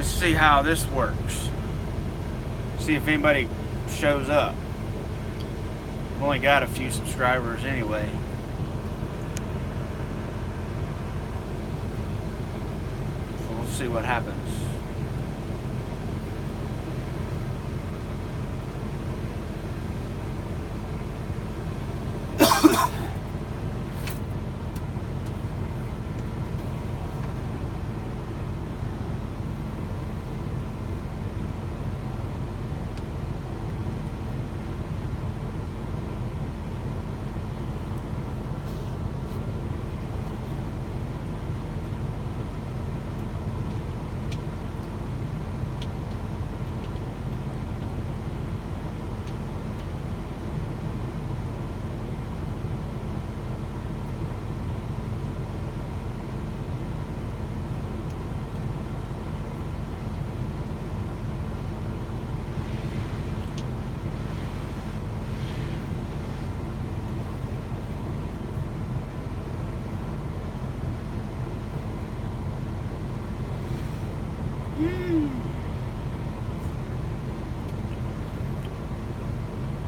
Let's see how this works. See if anybody shows up. I've only got a few subscribers anyway. So we'll see what happens.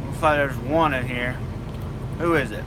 Looks like there's one in here. Who is it?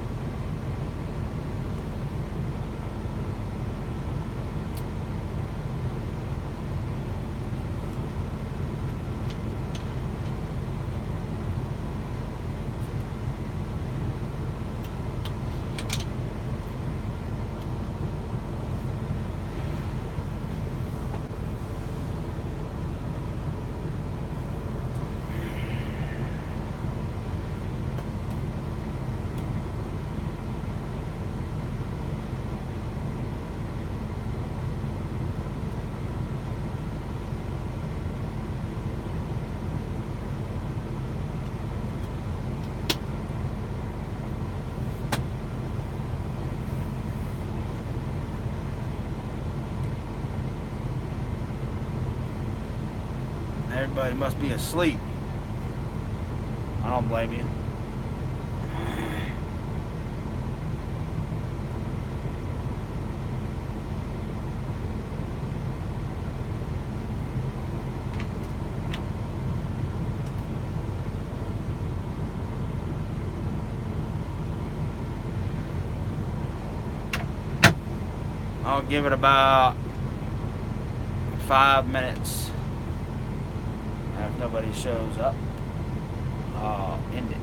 Everybody must be asleep. I don't blame you. I'll give it about 5 minutes. If nobody shows up, I'll end it.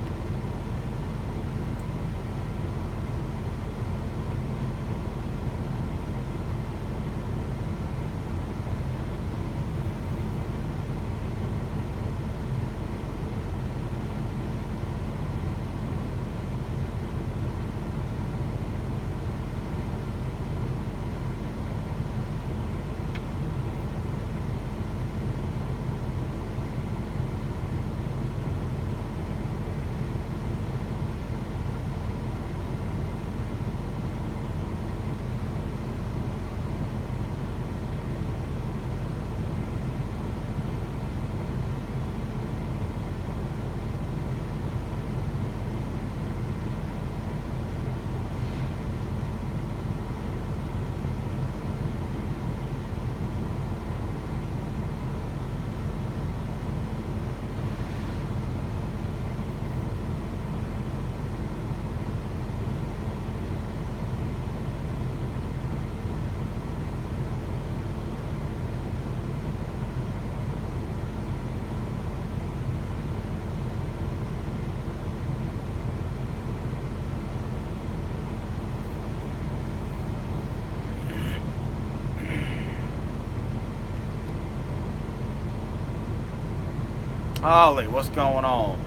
Holly, what's going on?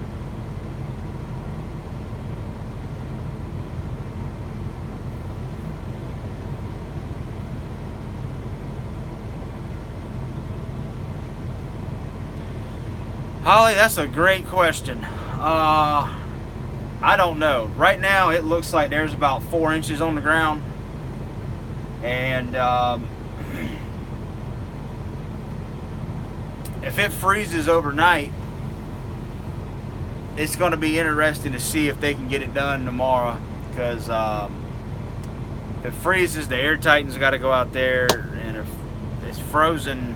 Holly, that's a great question. I don't know. Right now, it looks like there's about 4 inches on the ground. And if it freezes overnight, it's going to be interesting to see if they can get it done tomorrow. Because if it freezes, the air titan's got to go out there. And if it's frozen,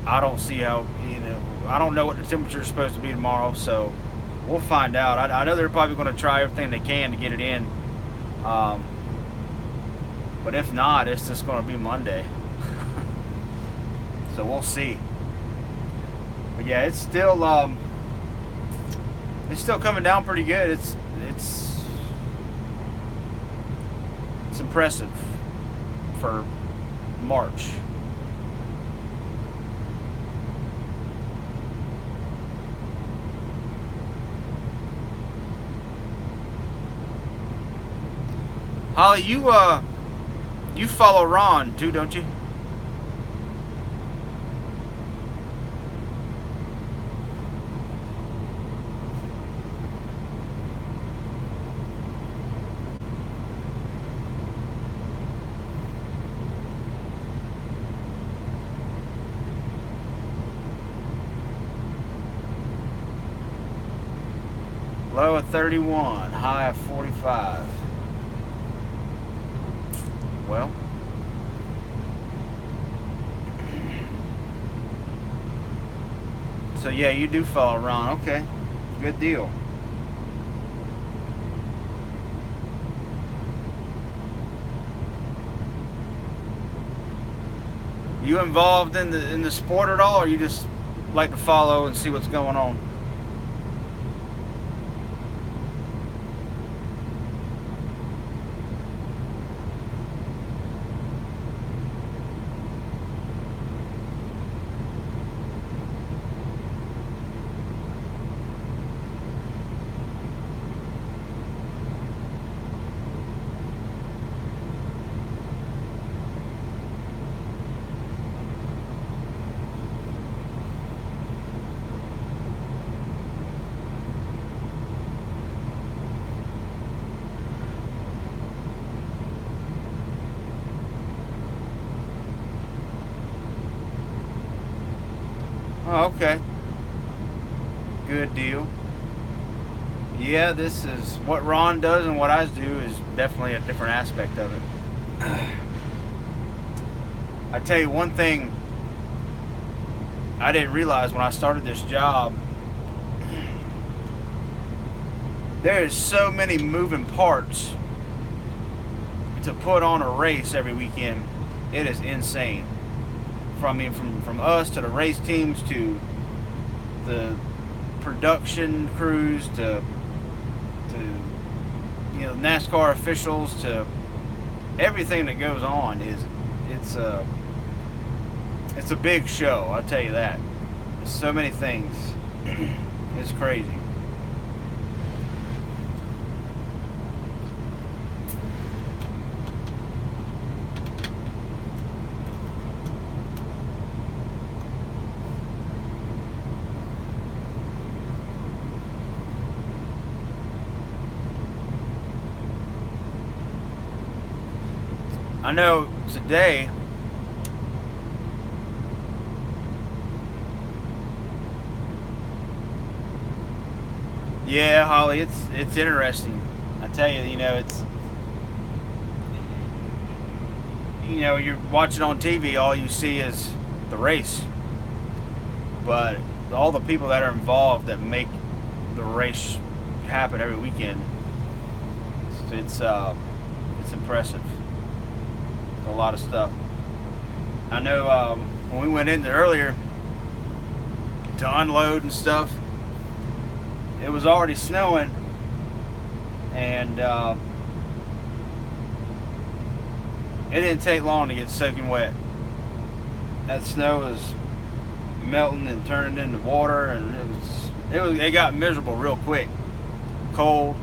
I don't see how, I don't know what the temperature is supposed to be tomorrow, so we'll find out. I know they're probably going to try everything they can to get it in. But if not, it's just going to be Monday. So we'll see. But yeah, it's still coming down pretty good. It's impressive for March. Holly, you follow Ron too, don't you? Low of 31, high of 45. Well, so yeah, you do follow Ron. Okay, good deal. You involved in the sport at all, or you just like to follow and see what's going on? Oh, okay. Good deal. Yeah, this is what Ron does, and what I do is definitely a different aspect of it. I tell you one thing I didn't realize when I started this job. There is so many moving parts to put on a race every weekend. It is insane. From us to the race teams to the production crews to NASCAR officials to everything that goes on it's a big show, I'll tell you that. There's so many things. It's crazy. I know today yeah, Holly, it's interesting. I tell you, you're watching on TV, all you see is the race. But all the people that are involved that make the race happen every weekend, it's impressive. A lot of stuff. I know when we went in there earlier to unload and stuff, it was already snowing, and it didn't take long to get soaking wet. That snow was melting and turning into water, and it got miserable real quick. Cold.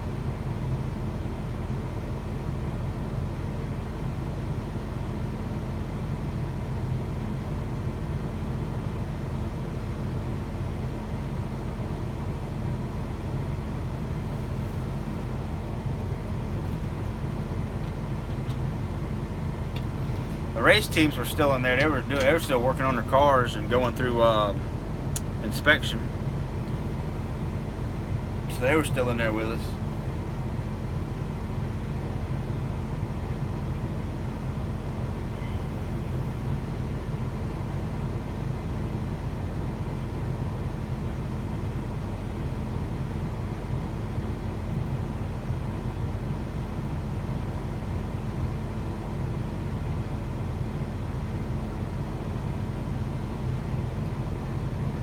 The race teams were still in there. They were still working on their cars and going through inspection. So they were still in there with us.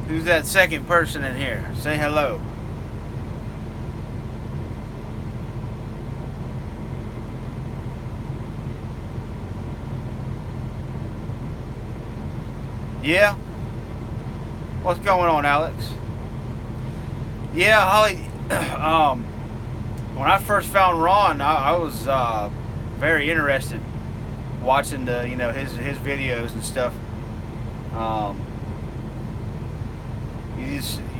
Who's that second person in here? Say hello. Yeah? What's going on, Alex? Yeah, Holly. When I first found Ron, I was very interested watching the his videos and stuff. Um,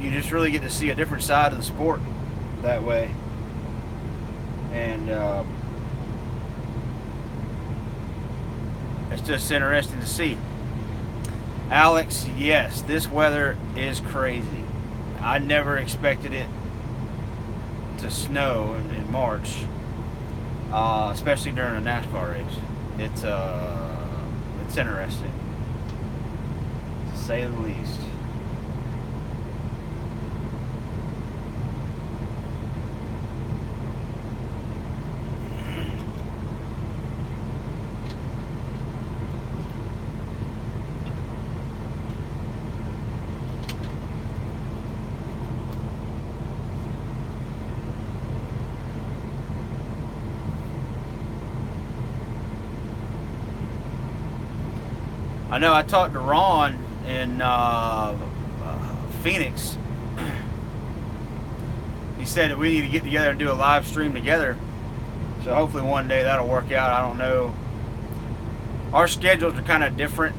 you just really get to see a different side of the sport that way, and it's just interesting to see. Alex, yes, this weather is crazy. I never expected it to snow in March, especially during a NASCAR race. It's interesting, to say the least. I know I talked to Ron in Phoenix. He said that we need to get together and do a live stream together. So hopefully one day that'll work out. I don't know. Our schedules are kind of different.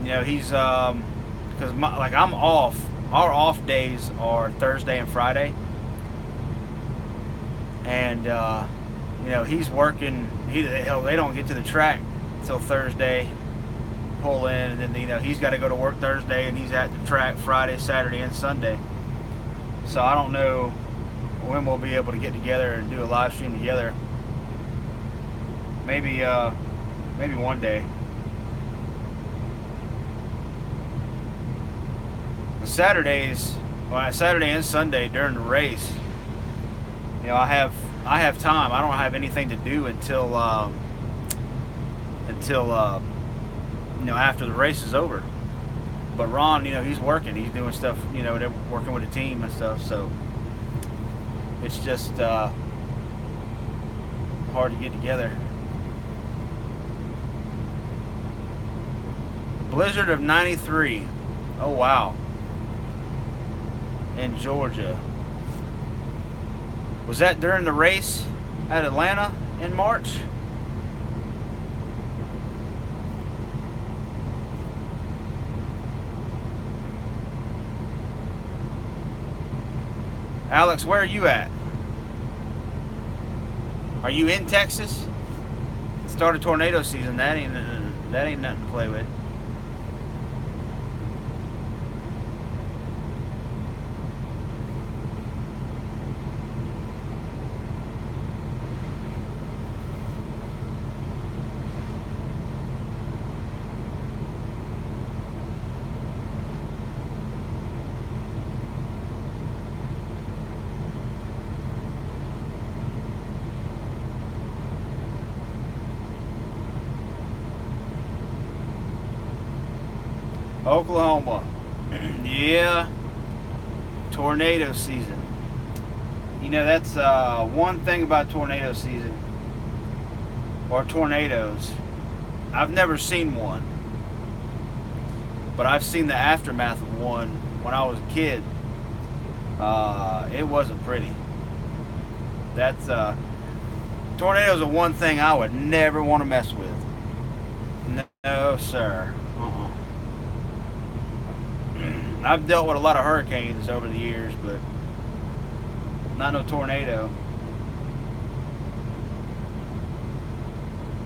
He's because like I'm off. Our off days are Thursday and Friday, and he's working. They don't get to the track until Thursday. Pull in, and then he's got to go to work Thursday, and he's at the track Friday, Saturday, and Sunday. So I don't know when we'll be able to get together and do a live stream together. Maybe one day. Saturday and Sunday during the race, I have time. I don't have anything to do until after the race is over. But Ron, he's working. He's doing stuff, they're working with a team and stuff. So it's just hard to get together. Blizzard of 93. Oh, wow. In Georgia. Was that during the race at Atlanta in March? Alex, where are you at? Are you in Texas? Start a tornado season. That ain't nothing to play with. Oklahoma. Yeah. Tornado season. That's one thing about tornado season. Or tornadoes. I've never seen one. But I've seen the aftermath of one when I was a kid. It wasn't pretty. Tornadoes are one thing I would never want to mess with. No, sir. I've dealt with a lot of hurricanes over the years, but not no tornado.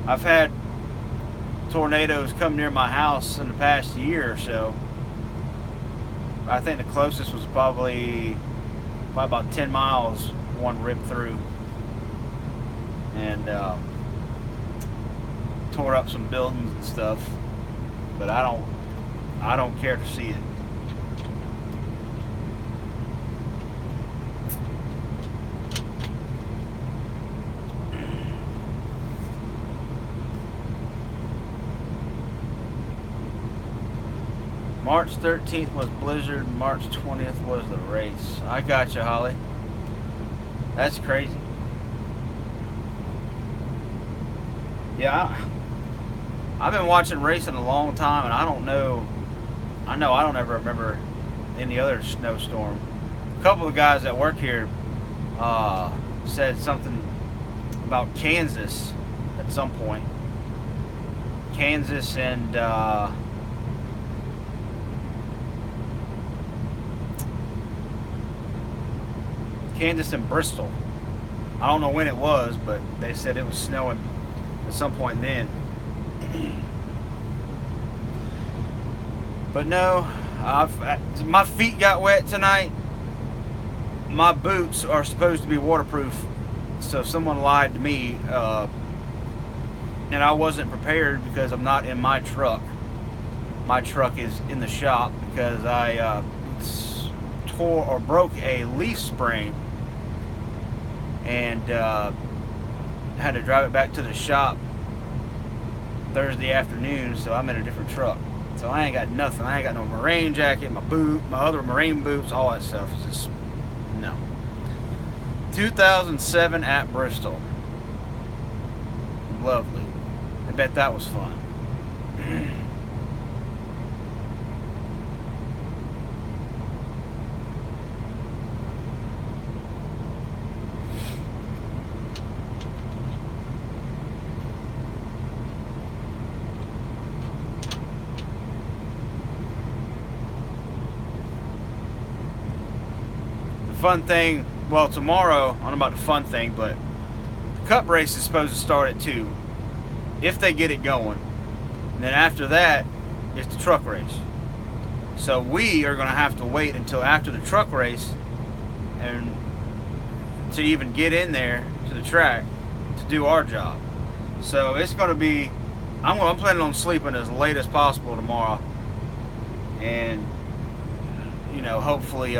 I've had tornadoes come near my house in the past year or so. I think the closest was probably about 10 miles, one ripped through. And tore up some buildings and stuff. But I don't care to see it. March 13th was Blizzard. March 20th was the race. I got you, Holly. That's crazy. Yeah, I've been watching racing a long time, and I don't know. I don't ever remember any other snowstorm. A couple of guys that work here said something about Kansas at some point. Kansas and Bristol. I don't know when it was, but they said it was snowing at some point then. But no, my feet got wet tonight. My boots are supposed to be waterproof, so someone lied to me, and I wasn't prepared because I'm not in my truck. My truck is in the shop because I tore or broke a leaf spring and had to drive it back to the shop Thursday afternoon, so I'm in a different truck. So I ain't got nothing. I ain't got no marine jacket, my other marine boots, all that stuff. It's just, no. 2007 at Bristol. Lovely. I bet that was fun. Fun thing, well, tomorrow, I don't know about the fun thing, but the cup race is supposed to start at 2 if they get it going. And then after that, it's the truck race. So we are going to have to wait until after the truck race and to even get in there to the track to do our job. So it's going to be, I'm planning on sleeping as late as possible tomorrow, and you know, hopefully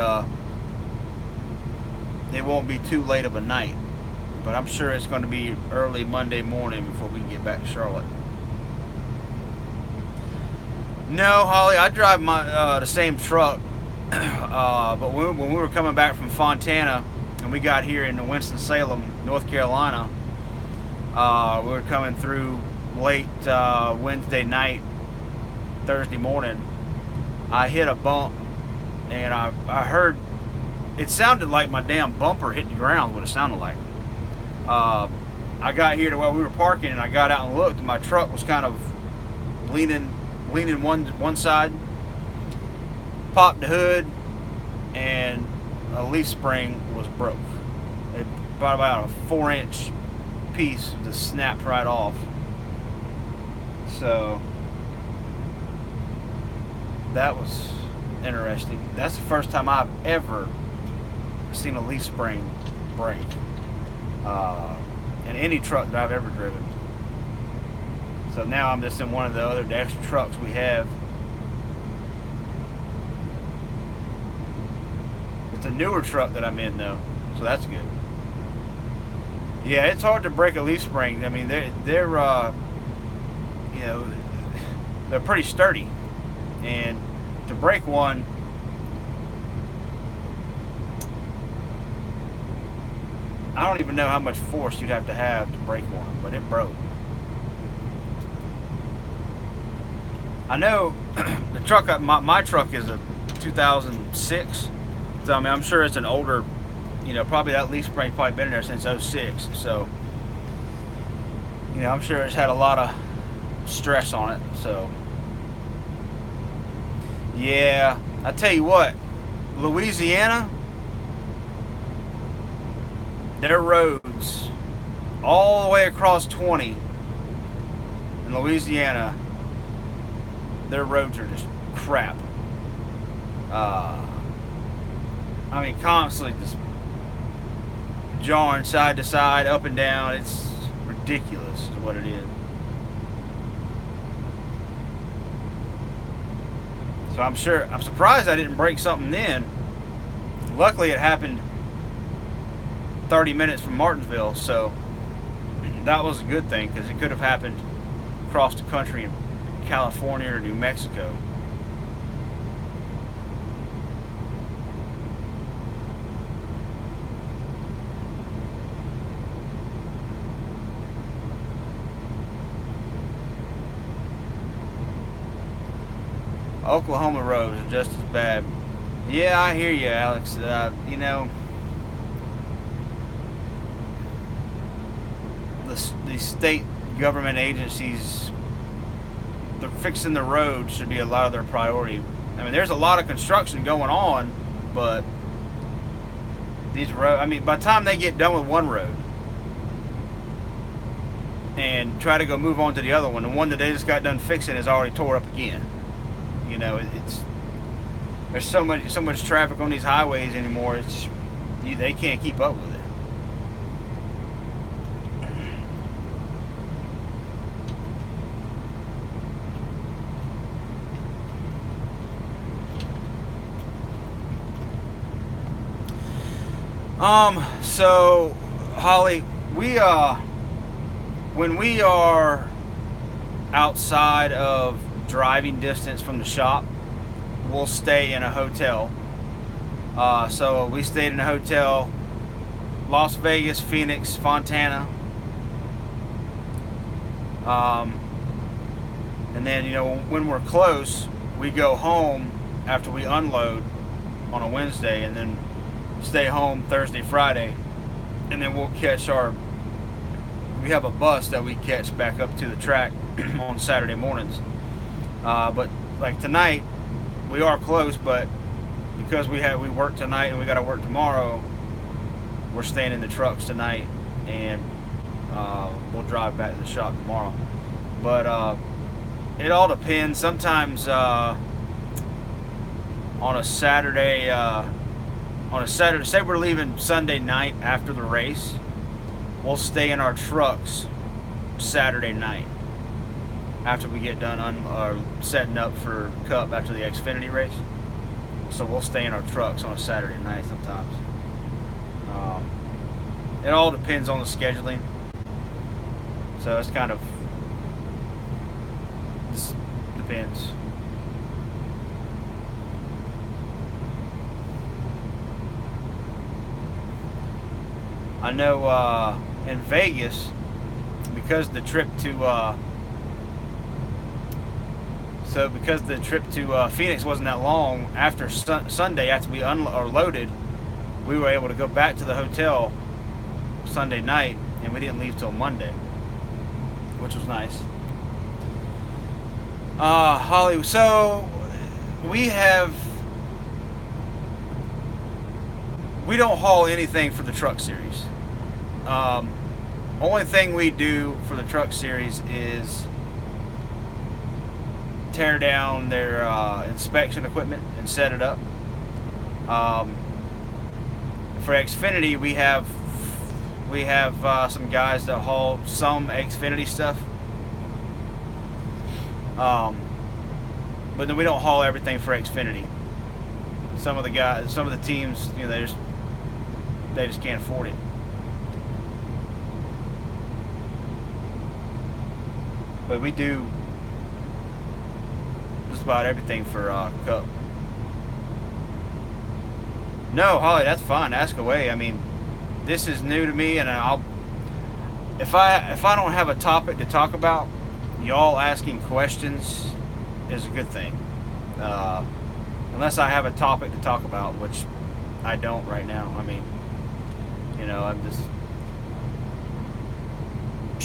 it won't be too late of a night, but I'm sure it's going to be early Monday morning before we can get back to Charlotte. No, Holly, I drive my the same truck, but when we were coming back from Fontana and we got here into Winston-Salem, North Carolina, we were coming through late Wednesday night, Thursday morning. I hit a bump, and I heard, it sounded like my damn bumper hit the ground, what it sounded like. I got here to where we were parking, and I got out and looked, and my truck was kind of leaning one side. Popped the hood, and a leaf spring was broke. It about a 4-inch piece just snapped right off. So that was interesting. That's the first time I've ever seen a leaf spring break in any truck that I've ever driven. So now I'm just in one of the other extra trucks we have. It's a newer truck that I'm in though, so that's good. Yeah, it's hard to break a leaf spring. I mean, they're you know, they're pretty sturdy, and to break one, I don't even know how much force you'd have to break one, but it broke. I know the truck, my truck is a 2006, so I mean, I'm sure it's an older, you know, probably that leaf spring's probably been in there since 06, so, you know, I'm sure it's had a lot of stress on it, so. Yeah, I tell you what, Louisiana, their roads all the way across 20 in Louisiana, their roads are just crap. I mean, constantly just jarring side to side, up and down. It's ridiculous what it is. So I'm surprised I didn't break something then. Luckily it happened 30 minutes from Martinsville, so that was a good thing, because it could have happened across the country in California or New Mexico. Oklahoma roads are just as bad. Yeah, I hear you, Alex. You know, the state government agencies, they're fixing the roads should be a lot of their priority. I mean, there's a lot of construction going on, but these roads, I mean, by the time they get done with one road and try to go move on to the other one, the one that they just got done fixing is already tore up again. You know, there's so much traffic on these highways anymore. They can't keep up with it. So Holly, when we are outside of driving distance from the shop, we'll stay in a hotel. So we stayed in a hotel, Las Vegas, Phoenix, Fontana. And then, you know, when we're close, we go home after we unload on a Wednesday, and then stay home Thursday, Friday, and then we'll catch we have a bus that we catch back up to the track on Saturday mornings. But like tonight, we are close, but because we work tonight and we got to work tomorrow, we're staying in the trucks tonight, and we'll drive back to the shop tomorrow. But it all depends. Sometimes on a Saturday, say we're leaving Sunday night after the race, we'll stay in our trucks Saturday night after we get done setting up for Cup after the Xfinity race. So we'll stay in our trucks on a Saturday night sometimes. It all depends on the scheduling. So it's kind of just depends. I know in Vegas, because the trip to Phoenix wasn't that long, after Sunday, after we loaded, we were able to go back to the hotel Sunday night, and we didn't leave till Monday, which was nice. Holly, so we don't haul anything for the truck series. Only thing we do for the truck series is tear down their inspection equipment and set it up. For Xfinity, we have some guys that haul some Xfinity stuff, but then we don't haul everything for Xfinity. Some of the teams, you know, they just can't afford it. But we do just about everything for Cup. No, Holly, that's fine. Ask away. I mean, this is new to me, and if I don't have a topic to talk about, y'all asking questions is a good thing. Unless I have a topic to talk about, which I don't right now. I mean, you know, I'm just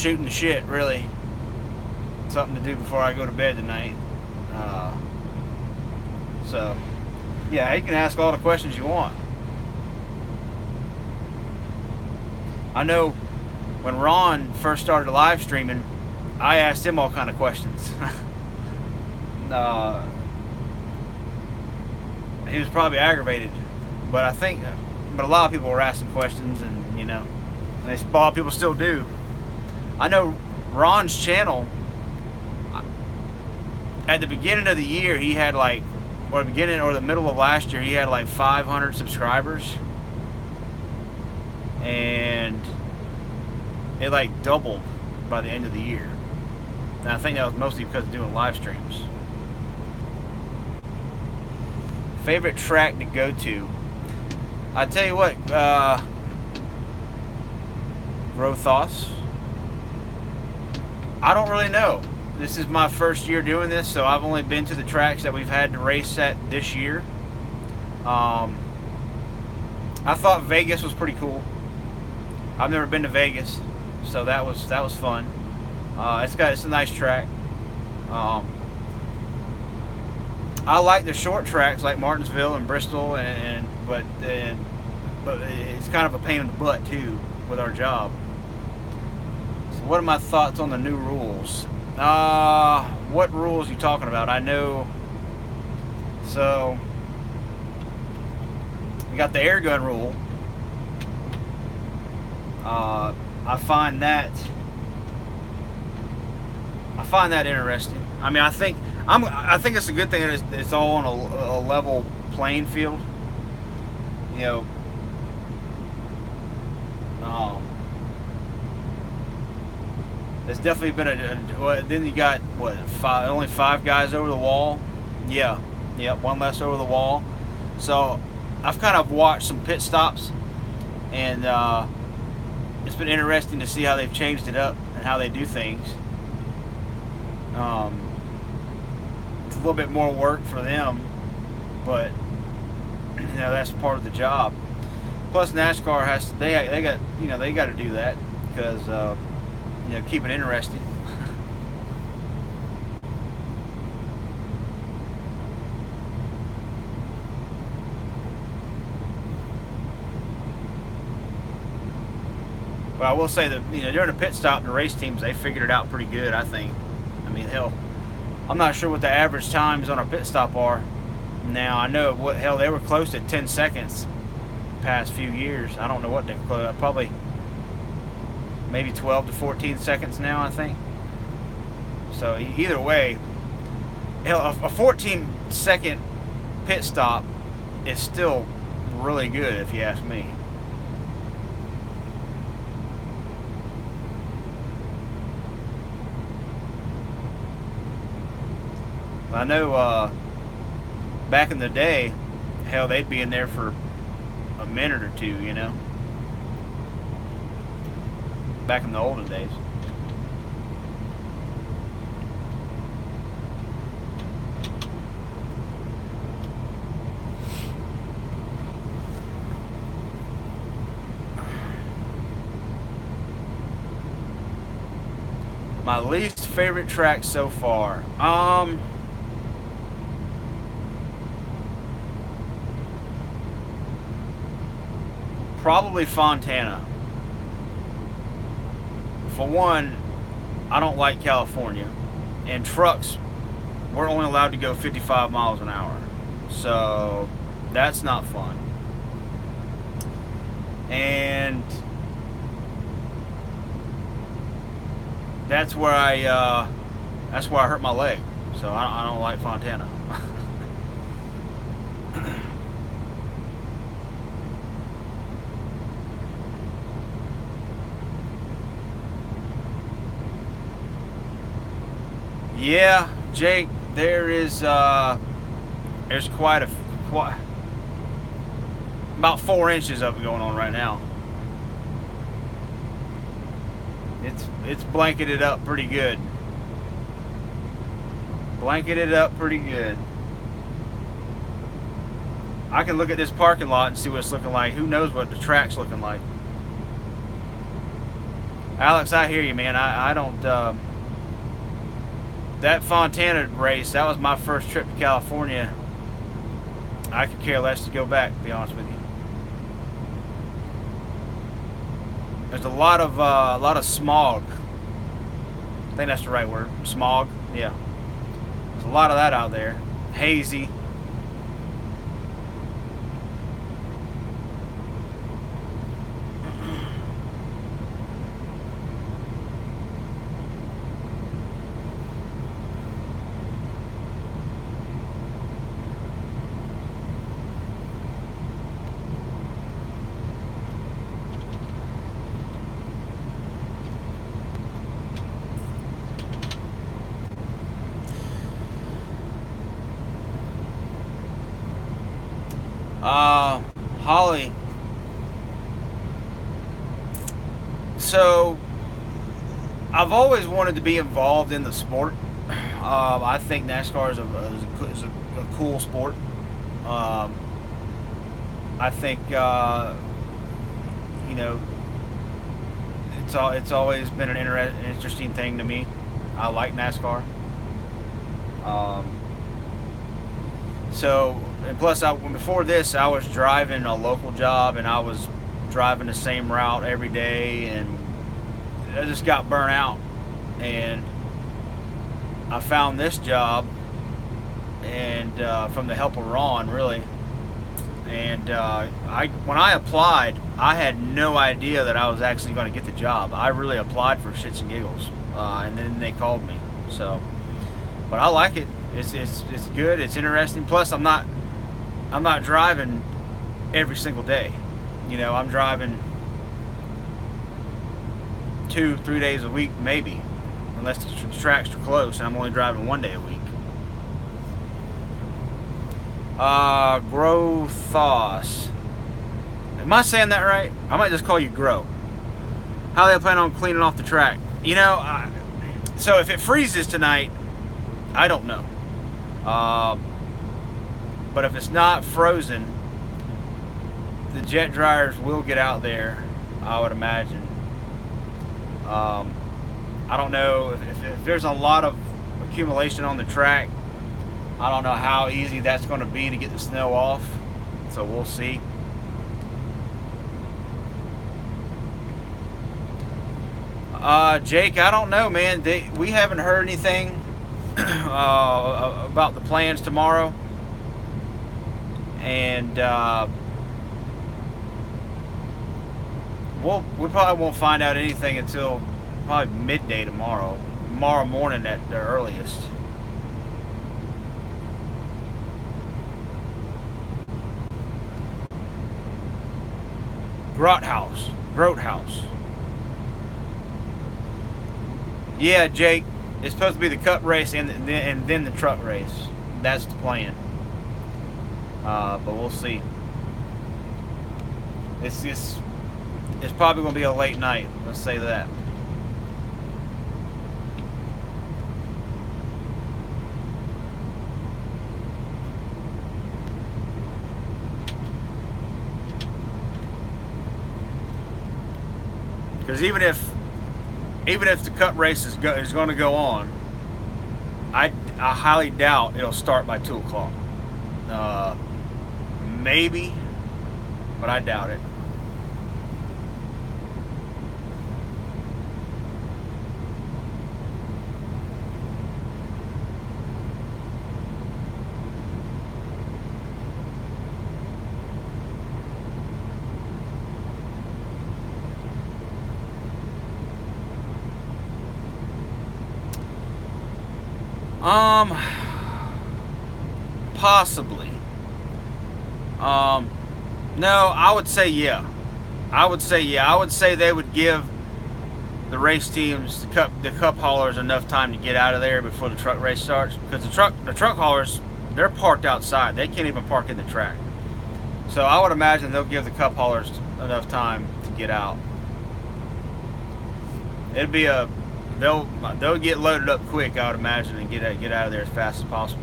shooting the shit, really. Something to do before I go to bed tonight. So, yeah, you can ask all the questions you want. I know when Ron first started live streaming, I asked him all kind of questions. He was probably aggravated, but a lot of people were asking questions, and you know, and a lot of people still do. I know Ron's channel, at the beginning of the year, he had like, or the beginning or the middle of last year, he had like 500 subscribers, and it like doubled by the end of the year. And I think that was mostly because of doing live streams. Favorite track to go to? I tell you what, Rothos. I don't really know. this is my first year doing this, so I've only been to the tracks that we've had to race at this year. I thought Vegas was pretty cool. I've never been to Vegas, so that was fun. It's a nice track. I like the short tracks like Martinsville and Bristol, but it's kind of a pain in the butt too with our job. So what are my thoughts on the new rules? What rules are you talking about? I know. So we got the air gun rule. I find that interesting. I mean, I think it's a good thing that it's all on a level playing field. You know, there's definitely been then you got only 5 guys over the wall. Yeah, one less over the wall. So I've kind of watched some pit stops, and it's been interesting to see how they've changed it up and how they do things. It's a little bit more work for them, but that's part of the job. Plus, NASCAR they got to do that because keep it interesting. But I will say that during the pit stop, the race teams, they figured it out pretty good, I think. I mean, hell, I'm not sure what the average times on our pit stop are now. I know they were close to 10 seconds the past few years. I don't know what they're close. Probably maybe 12 to 14 seconds now, I think. So either way, hell, a 14-second pit stop is still really good if you ask me. I know back in the day, hell, they'd be in there for a minute or two, back in the olden days. My least favorite track so far. Probably Fontana. For one, I don't like California, and trucks, we're only allowed to go 55 miles an hour, so that's not fun. And that's where I hurt my leg, so I don't like Fontana. Yeah, Jake, there's quite about 4 inches of it going on right now. It's blanketed up pretty good. Blanketed up pretty good. I can look at this parking lot and see what it's looking like. Who knows what the track's looking like? Alex, I hear you, man. I don't. That Fontana race, that was my first trip to California. I could care less to go back, to be honest with you. There's a lot of smog. I think that's the right word. Smog, yeah. There's a lot of that out there. Hazy. Holly. So I've always wanted to be involved in the sport. I think NASCAR is a cool sport. Um, I think you know, it's always been an interesting thing to me. I like NASCAR. So, and plus, before this, I was driving a local job, and I was driving the same route every day, and I just got burnt out. And I found this job, and from the help of Ron, really. And when I applied, I had no idea that I was actually going to get the job. I really applied for shits and giggles, and then they called me. So, but I like it. It's good. It's interesting. Plus, I'm not driving every single day. You know, I'm driving 2-3 days a week, maybe, unless the tracks are close, and I'm only driving 1 day a week. Grothos. Am I saying that right? I might just call you Grow. How they plan on cleaning off the track? You know, so if it freezes tonight, I don't know. But if it's not frozen, the jet dryers will get out there, I would imagine. I don't know if there's a lot of accumulation on the track. I don't know how easy that's going to be to get the snow off, so we'll see. Jake, I don't know, man. We haven't heard anything about the plans tomorrow, and we probably won't find out anything until probably midday tomorrow morning at the earliest. Grothouse. Yeah, Jake, it's supposed to be the cup race and then the truck race. That's the plan. But we'll see. It's probably going to be a late night. Let's say that. Because even if the cup race is going to go on, I highly doubt it'll start by 2 o'clock. Maybe, but I doubt it. Possibly. No, I would say yeah. I would say they would give the race teams, the cup haulers, enough time to get out of there before the truck race starts. Because the truck haulers, they're parked outside. They can't even park in the track. So I would imagine they'll give the cup haulers enough time to get out. It'd be they'll get loaded up quick, I would imagine, and get out of there as fast as possible.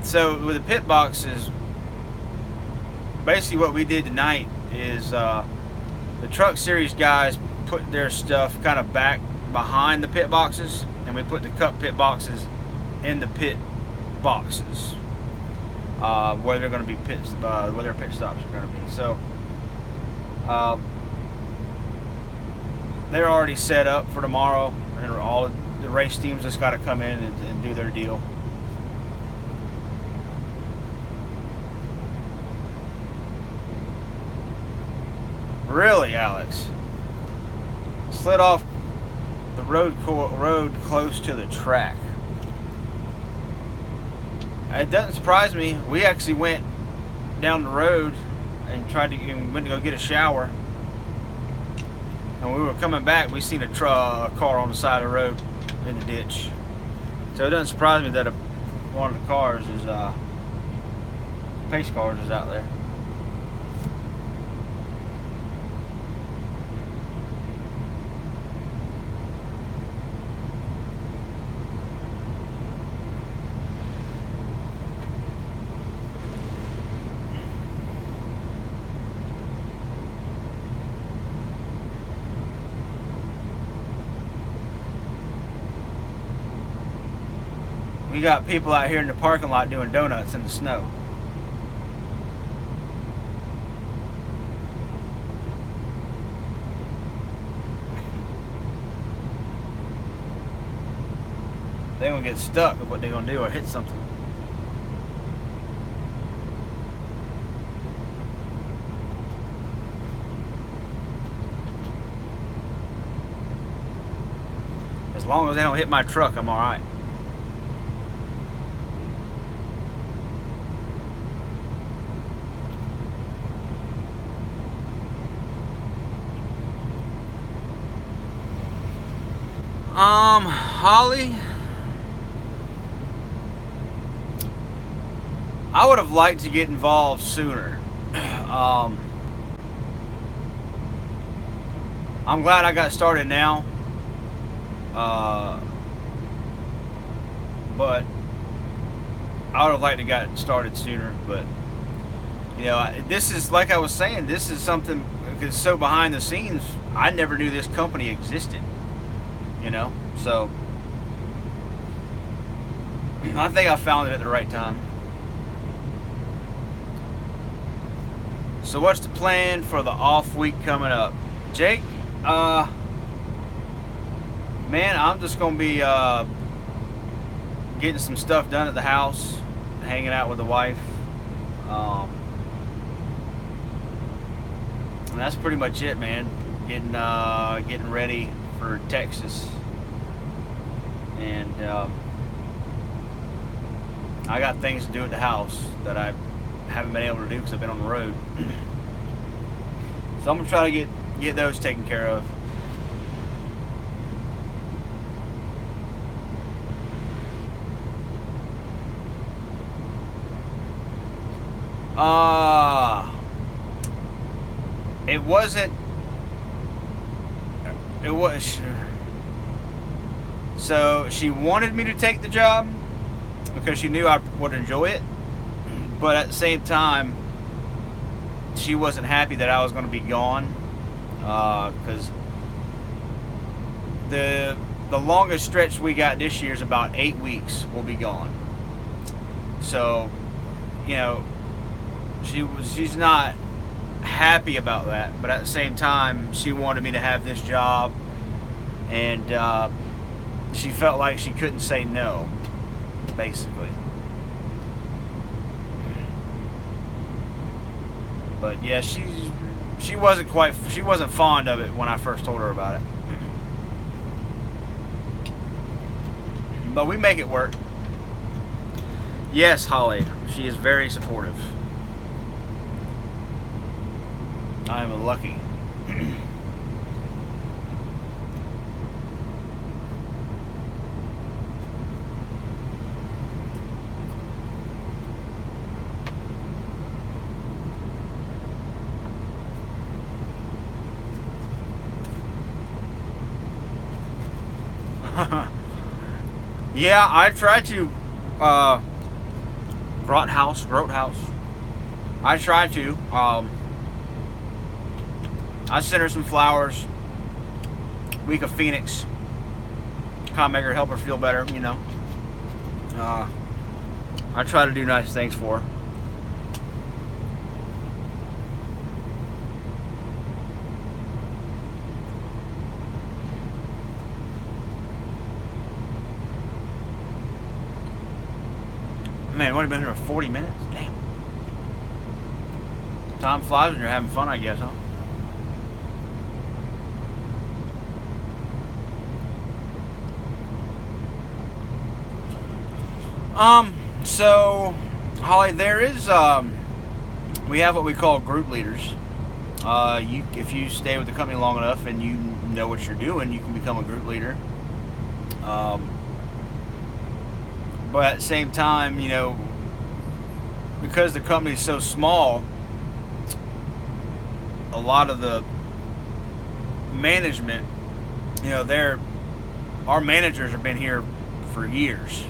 So with the pit boxes, basically what we did tonight is the truck series guys put their stuff kind of back behind the pit boxes, and we put the cup pit boxes in the pit boxes where they're going to be where their pit stops are going to be. So they're already set up for tomorrow, and all the race teams just got to come in and do their deal. Really, Alex? Slid off the road close to the track. It doesn't surprise me. We actually went down the road and went to go get a shower. And when we were coming back, we seen a car on the side of the road in the ditch. So it doesn't surprise me that one one of the cars is pace cars is out there. We got people out here in the parking lot doing donuts in the snow. They gonna get stuck with what they gonna do or hit something. As long as they don't hit my truck, I'm all right. Holly, I would have liked to get involved sooner. I'm glad I got started now. But I would have liked to got started sooner. But you know, this is, like I was saying, this is something because so behind the scenes. I never knew this company existed. You know, so I think I found it at the right time. So what's the plan for the off week coming up, Jake? Man, I'm just gonna be getting some stuff done at the house, hanging out with the wife, and that's pretty much it, man. Getting ready for Texas, and I got things to do at the house that I haven't been able to do because I've been on the road. So I'm gonna try to get those taken care of. It was. So she wanted me to take the job because she knew I would enjoy it, but at the same time, she wasn't happy that I was going to be gone because the longest stretch we got this year is about 8 weeks. We'll be gone. So, you know, she's not happy about that, but at the same time, she wanted me to have this job, and she felt like she couldn't say no, basically. But yeah, she wasn't fond of it when I first told her about it. But we make it work. Yes, Holly, she is very supportive. I am lucky. Yeah, I tried to Grout House. I tried to. I sent her some flowers. Week of Phoenix. Kind of make her, help her feel better, you know. I try to do nice things for her. Man, we've only been here for 40 minutes? Damn. Time flies when you're having fun, I guess, huh? So, Holly, there is, we have what we call group leaders. If you stay with the company long enough and you know what you're doing, you can become a group leader. But at the same time, because the company's so small, a lot of the management, our managers have been here for years.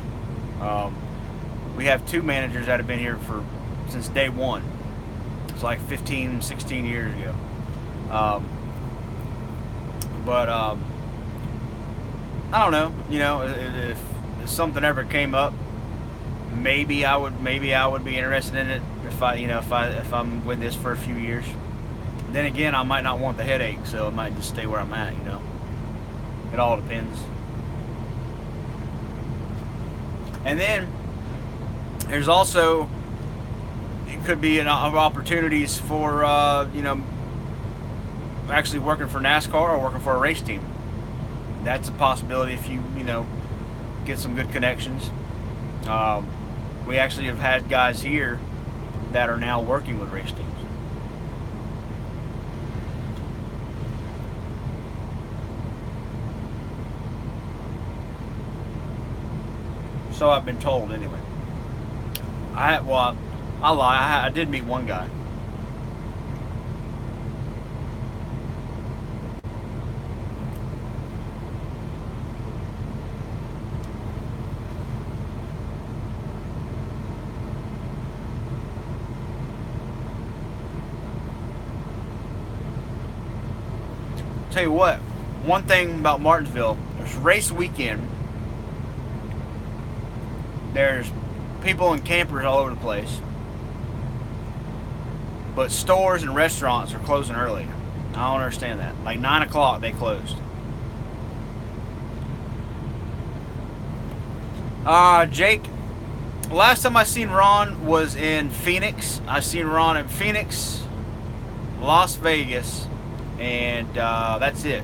We have 2 managers that have been here since day one. It's like 15, 16 years ago. But I don't know. If something ever came up, maybe I would be interested in it if I'm with this for a few years. Then again, I might not want the headache, so I might just stay where I'm at. It all depends. And then there's also, it could be opportunities for actually working for NASCAR or working for a race team. That's a possibility if you get some good connections. We actually have had guys here that are now working with race teams. So I've been told anyway. I lie. I did meet one guy. Tell you what, one thing about Martinsville, there's race weekend. There's people and campers all over the place. But stores and restaurants are closing early. I don't understand that. Like 9 o'clock they closed. Jake, last time I seen Ron was in Phoenix. I seen Ron in Phoenix, Las Vegas, and that's it.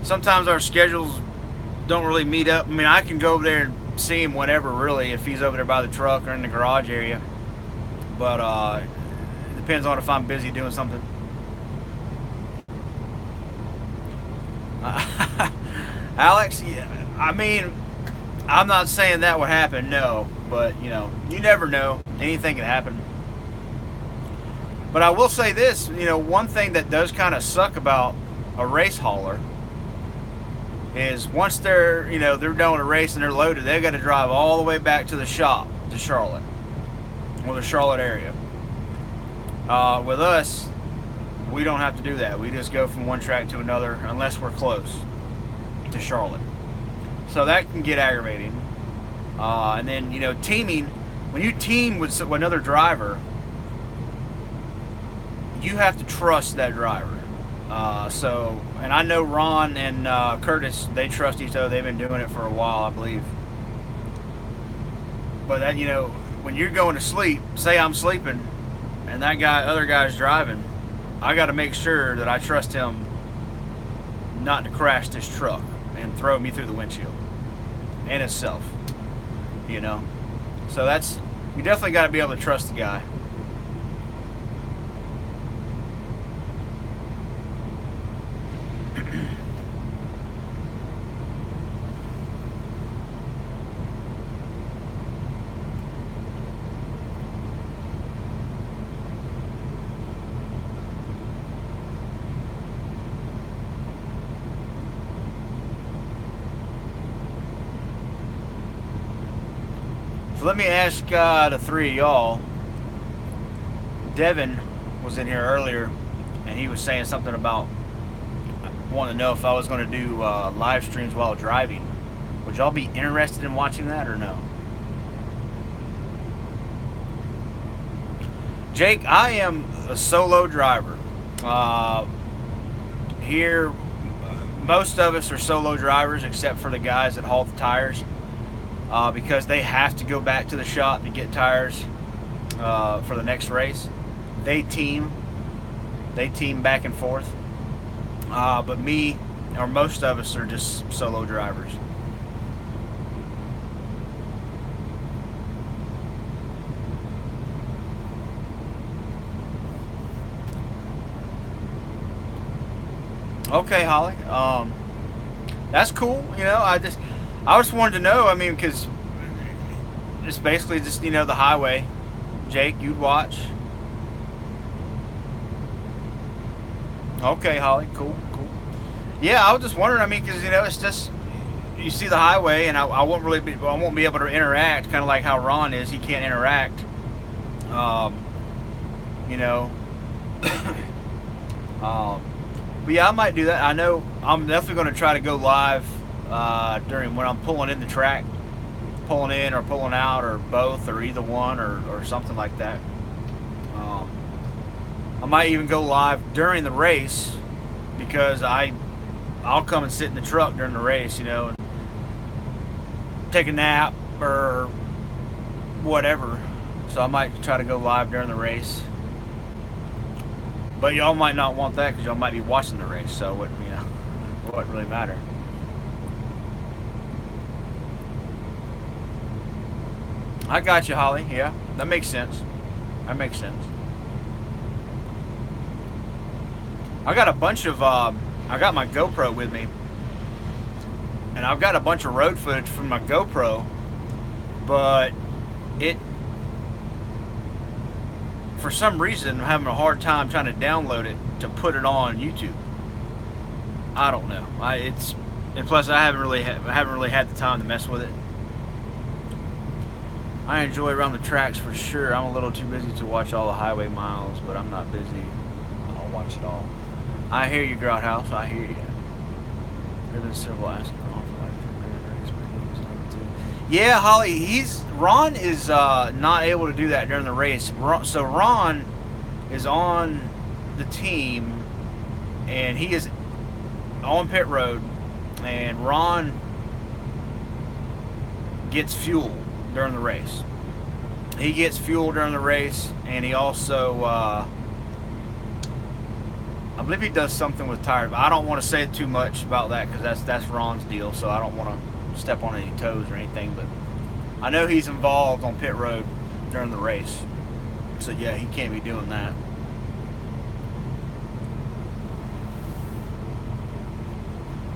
Sometimes our schedules don't really meet up. I mean, I can go over there and see him whenever, really, if he's over there by the truck or in the garage area. But it depends on if I'm busy doing something. Alex, yeah, I mean, I'm not saying that would happen, no. But, you never know. Anything can happen. But I will say this, one thing that does kind of suck about a race hauler is once they're done with a race and they're loaded, they've got to drive all the way back to the shop to Charlotte or the Charlotte area. With us, we don't have to do that. We just go from one track to another unless we're close to Charlotte. So that can get aggravating. And then, teaming, when you team with another driver, you have to trust that driver. And I know Ron and Curtis, they trust each other. They've been doing it for a while, I believe. But that, when you're going to sleep, say I'm sleeping, and other guy's driving, I got to make sure that I trust him not to crash this truck and throw me through the windshield and himself. So you definitely got to be able to trust the guy. So let me ask the three of y'all. Devin was in here earlier, and he was saying something about wanting to know if I was going to do live streams while driving. Would y'all be interested in watching that or no? Jake, I am a solo driver. Here, most of us are solo drivers except for the guys that haul the tires. Because they have to go back to the shop to get tires for the next race. They team back and forth. But me, or most of us, are just solo drivers. Okay, Holly. That's cool. I just wanted to know. I mean, because it's basically just, you know, the highway. Jake, you'd watch. Okay, Holly, cool, cool. Yeah, I was just wondering. I mean, because, you know, it's just, you see the highway, and I won't really be, I won't be able to interact. Kind of like how Ron is, he can't interact. You know. But yeah, I might do that. I know I'm definitely going to try to go live during when I'm pulling in the track, pulling in or pulling out, or both, or either one, or something like that. I might even go live during the race, because I'll come and sit in the truck during the race, you know, and take a nap or whatever. So I might try to go live during the race. But y'all might not want that, because y'all might be watching the race, so what, you know, it wouldn't really matter. I got you, Holly. Yeah, that makes sense. That makes sense. I got a bunch of, I got my GoPro with me, and I've got a bunch of road footage from my GoPro, but for some reason, I'm having a hard time trying to download it to put it on YouTube. I don't know. And plus I haven't really had the time to mess with it. I enjoy around the tracks for sure. I'm a little too busy to watch all the highway miles, but I'm not busy. I'll watch it all. I hear you, Grouthouse. I hear you. There's been several asking Ron for like yeah, Holly. Ron is not able to do that during the race. So Ron is on the team, and he is on pit road, and Ron gets fuel during the race. He gets fuel during the race, and he also I believe he does something with tires. I don't want to say too much about that, because that's Ron's deal, so I don't want to step on any toes or anything, but I know he's involved on pit road during the race. So yeah, he can't be doing that.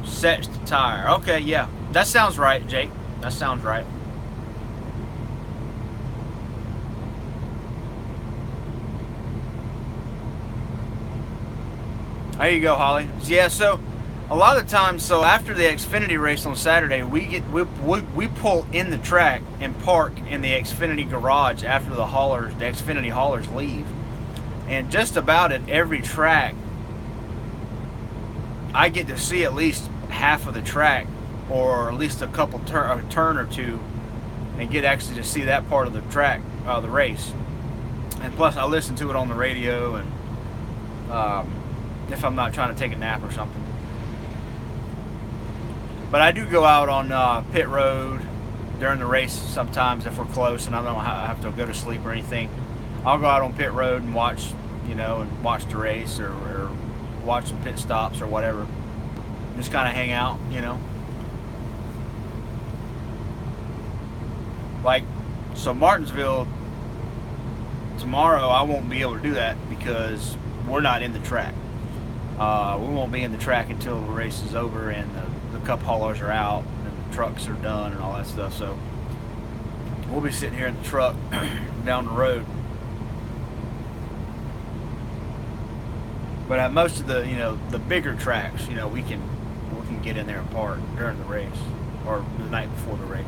Sets the tire. Okay, yeah. That sounds right, Jake. That sounds right. There you go, Holly. Yeah, so a lot of the times, so after the Xfinity race on Saturday, we pull in the track and park in the Xfinity garage after the Xfinity haulers leave. And just about at every track, I get to see at least half of the track, or at least a turn or two, and get actually to see that part of the track, the race. And plus, I listen to it on the radio, and if I'm not trying to take a nap or something. But I do go out on pit road during the race sometimes if we're close and I don't have to go to sleep or anything. I'll go out on pit road and watch, you know, and watch the race, or watch some pit stops or whatever. Just kind of hang out, you know. Like, so Martinsville, tomorrow I won't be able to do that because we're not in the track. We won't be in the track until the race is over and the cup haulers are out and the trucks are done and all that stuff. So we'll be sitting here in the truck down the road. But at most of the, you know, the bigger tracks, you know, we can get in there and park during the race or the night before the race.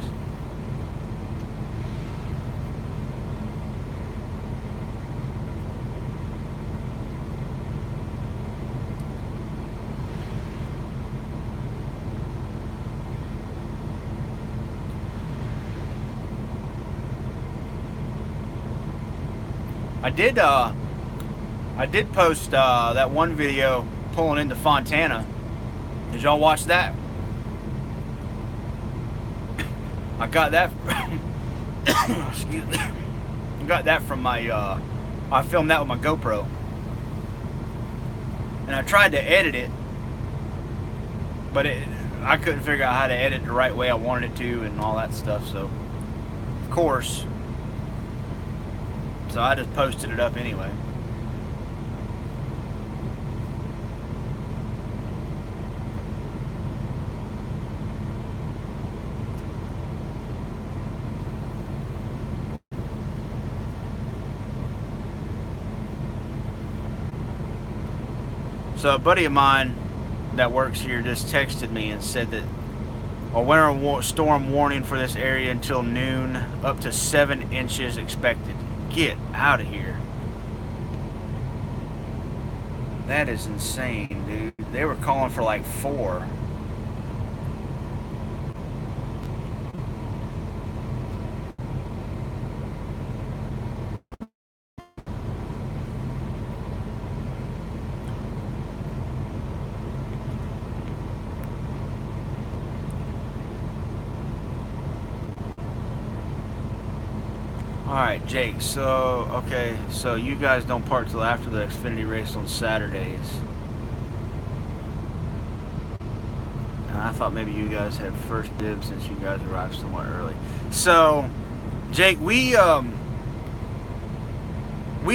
I did post that one video pulling into Fontana. Did y'all watch that? I got that. Excuse me. I got that from my. I filmed that with my GoPro, and I tried to edit it, but I couldn't figure out how to edit the right way I wanted it to, and all that stuff. So, of course. So I just posted it up anyway. So a buddy of mine that works here just texted me and said that a winter storm warning for this area until noon, up to 7 inches expected. Get out of here. That is insane, dude. They were calling for like 4. Alright, Jake, so, okay, so you guys don't park till after the Xfinity race on Saturdays. And I thought maybe you guys had first dibs since you guys arrived somewhat early. So, Jake, we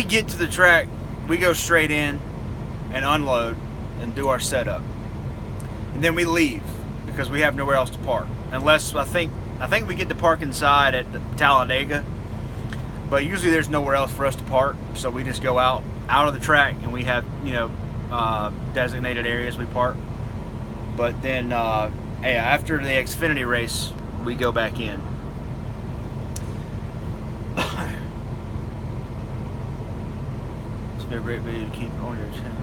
get to the track, we go straight in and unload and do our setup. And then we leave because we have nowhere else to park. Unless, I think we get to park inside at Talladega. But usually there's nowhere else for us to park, so we just go out of the track, and we have, you know, designated areas we park. But then, hey, after the Xfinity race, we go back in. It's been a great video to keep on your channel.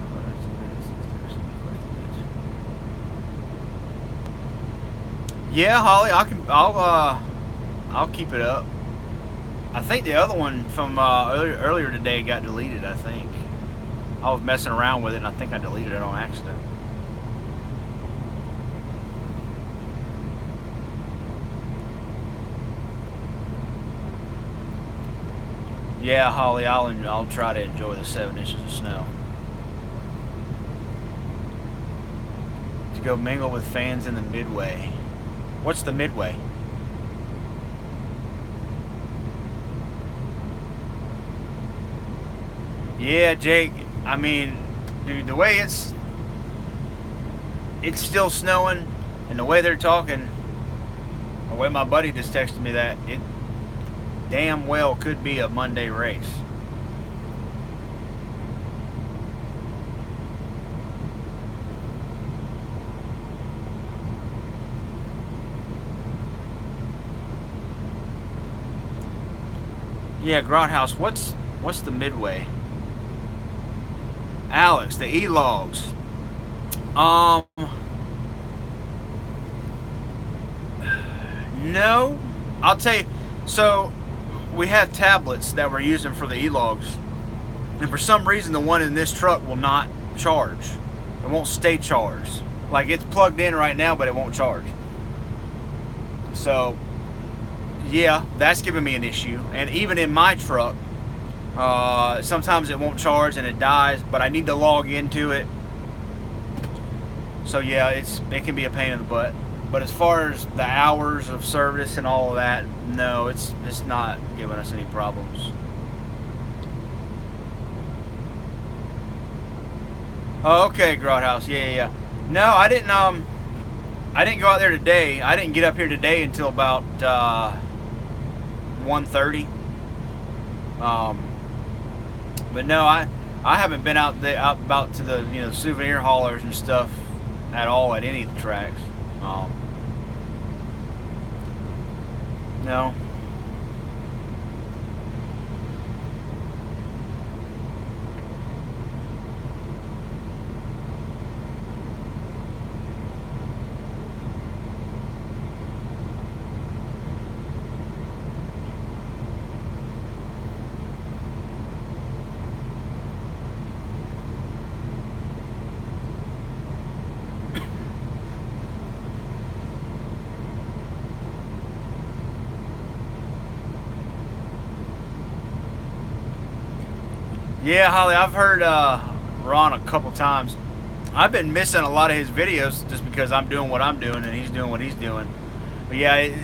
Yeah, Holly, I'll keep it up. I think the other one from earlier today got deleted, I think. I was messing around with it, and I think I deleted it on accident. Yeah, Holly, I'll try to enjoy the 7 inches of snow. To go mingle with fans in the Midway. What's the Midway? Yeah, Jake, I mean, dude, the way it's still snowing, and the way they're talking, the way my buddy just texted me that, it damn well could be a Monday race. Yeah, Grothouse, what's the Midway? Alex, the E-logs. No. I'll tell you, so we have tablets that we're using for the E-logs, and for some reason the one in this truck will not charge. It won't stay charged. Like, it's plugged in right now, but it won't charge. So, yeah, that's giving me an issue. And even in my truck, sometimes it won't charge and it dies, but I need to log into it. So yeah, it can be a pain in the butt. But as far as the hours of service and all of that, no, it's not giving us any problems. Oh, okay, Grothouse. Yeah. No, I didn't go out there today. I didn't get up here today until about 1:30. But no, I haven't been out about to the, you know, souvenir haulers and stuff at all at any of the tracks. No. Yeah, Holly, I've heard Ron a couple times. I've been missing a lot of his videos just because I'm doing what I'm doing and he's doing what he's doing. But yeah,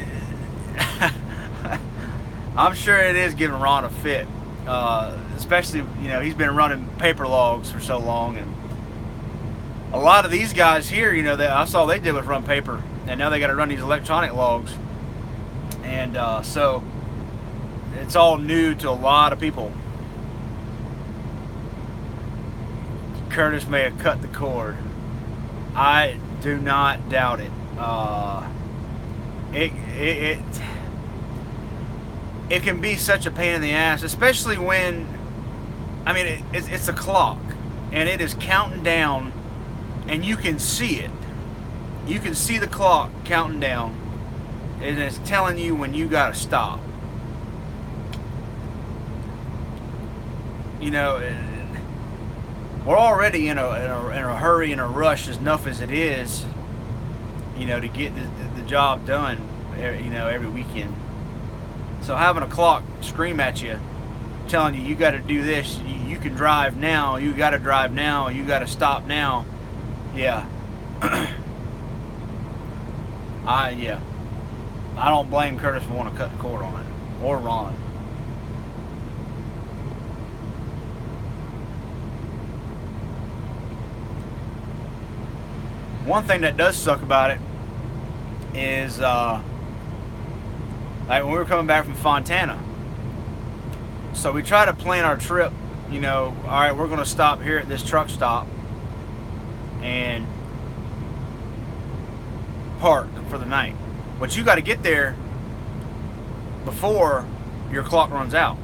I'm sure it is giving Ron a fit. Especially, you know, he's been running paper logs for so long, and a lot of these guys here, you know, that I saw they did was run paper, and now they got to run these electronic logs, and so it's all new to a lot of people. Curtis may have cut the cord. I do not doubt it. It can be such a pain in the ass, especially when, I mean, it's a clock and it is counting down, and you can see it. You can see the clock counting down, and it's telling you when you gotta stop. You know, we're already in a hurry and a rush enough as it is, you know, to get the job done, you know, every weekend. So having a clock scream at you, telling you got to do this, you can drive now, you got to drive now, you got to stop now. Yeah. I don't blame Curtis for wanting to cut the cord on it, or Ron. One thing that does suck about it is like when we were coming back from Fontana. So we try to plan our trip, you know, all right, we're going to stop here at this truck stop and park for the night. But you got to get there before your clock runs out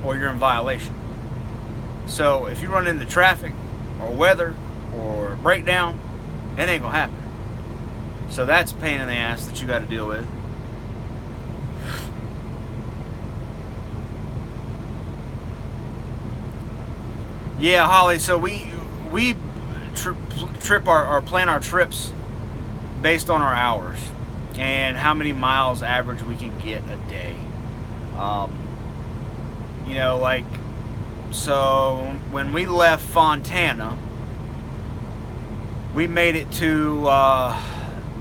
or you're in violation. So if you run into traffic or weather or breakdown, it ain't going to happen. So that's a pain in the ass that you got to deal with. Yeah, Holly, so we plan our trips based on our hours and how many miles average we can get a day. You know, like, so when we left Fontana, we made it to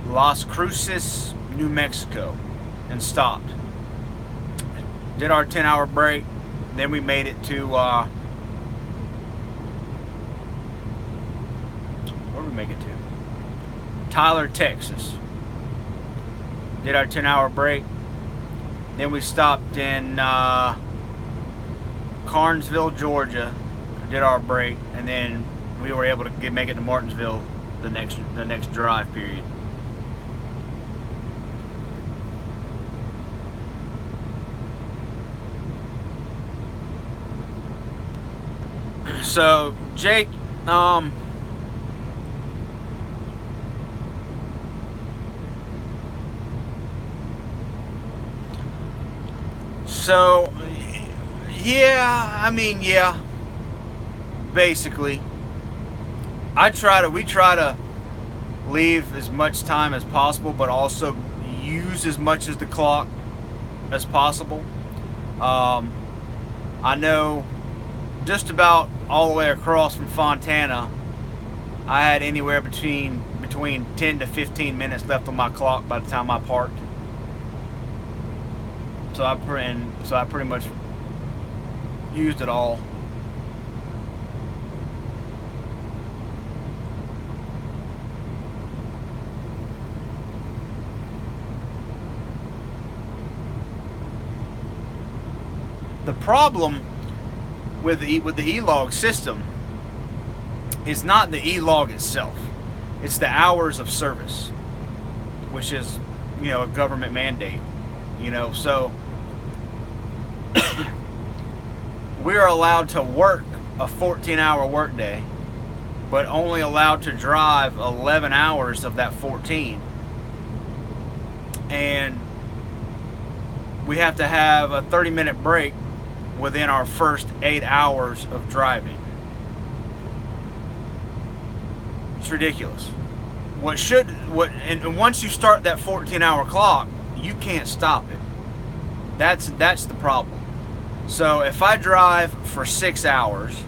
Las Cruces, New Mexico, and stopped. Did our 10-hour break. Then we made it to where did we make it to? Tyler, Texas. Did our 10-hour break. Then we stopped in Carnesville, Georgia. Did our break, and then we were able to make it to Martinsville the next drive period. So Jake, so yeah, I mean, yeah, basically. We try to leave as much time as possible, but also use as much as the clock as possible. I know just about all the way across from Fontana, I had anywhere between 10 to 15 minutes left on my clock by the time I parked. So I pretty much used it all. The problem with the e-log system is not the e-log itself. It's the hours of service, which is, you know, a government mandate. You know, so we're allowed to work a 14-hour workday, but only allowed to drive 11 hours of that 14. And we have to have a 30-minute break within our first 8 hours of driving. It's ridiculous. And once you start that 14-hour clock, you can't stop it. That's the problem. So if I drive for 6 hours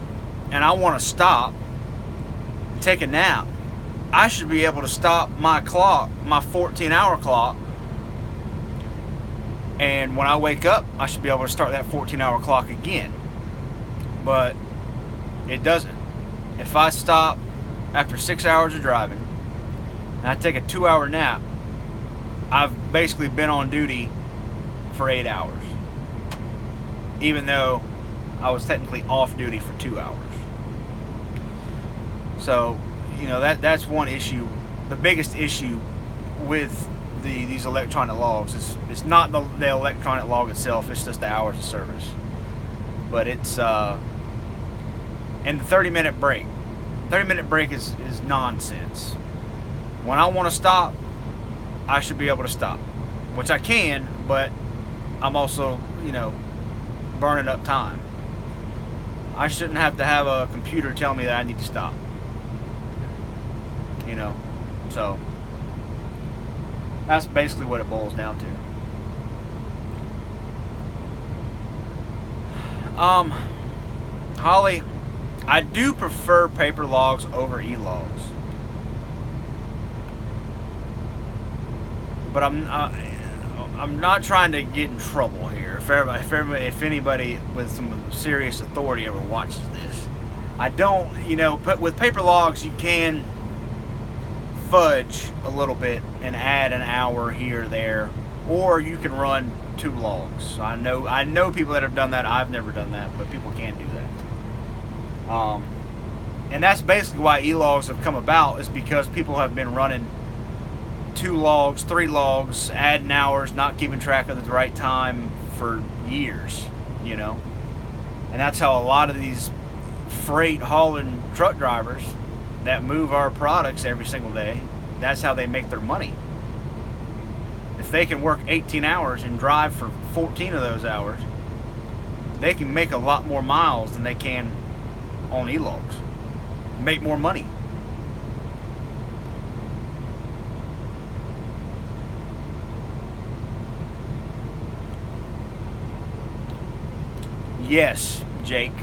and I want to stop, take a nap, I should be able to stop my clock, my 14-hour clock, and when I wake up, I should be able to start that 14-hour clock again. But it doesn't. If I stop after 6 hours of driving and I take a 2-hour nap, I've basically been on duty for 8 hours, even though I was technically off duty for 2 hours. So, that's one issue. The biggest issue with these electronic logs is it's not the electronic log itself, it's just the hours of service. But it's and the 30-minute break. 30-minute break is nonsense. When I want to stop, I should be able to stop, which I can, but I'm also, burning up time. I shouldn't have to have a computer tell me that I need to stop. So that's basically what it boils down to. Holly, I do prefer paper logs over e-logs, but I'm not trying to get in trouble here. If anybody with some serious authority ever watches this, I don't. But with paper logs, you can fudge a little bit and add an hour here or there, or you can run 2 logs. I know people that have done that. I've never done that, but people can do that. And that's basically why e-logs have come about, is because people have been running 2 logs, 3 logs, adding hours, not keeping track of the right time for years, And that's how a lot of these freight hauling truck drivers that move our products every single day, that's how they make their money. If they can work 18 hours and drive for 14 of those hours, they can make a lot more miles than they can on e-logs. Make more money. Yes, Jake.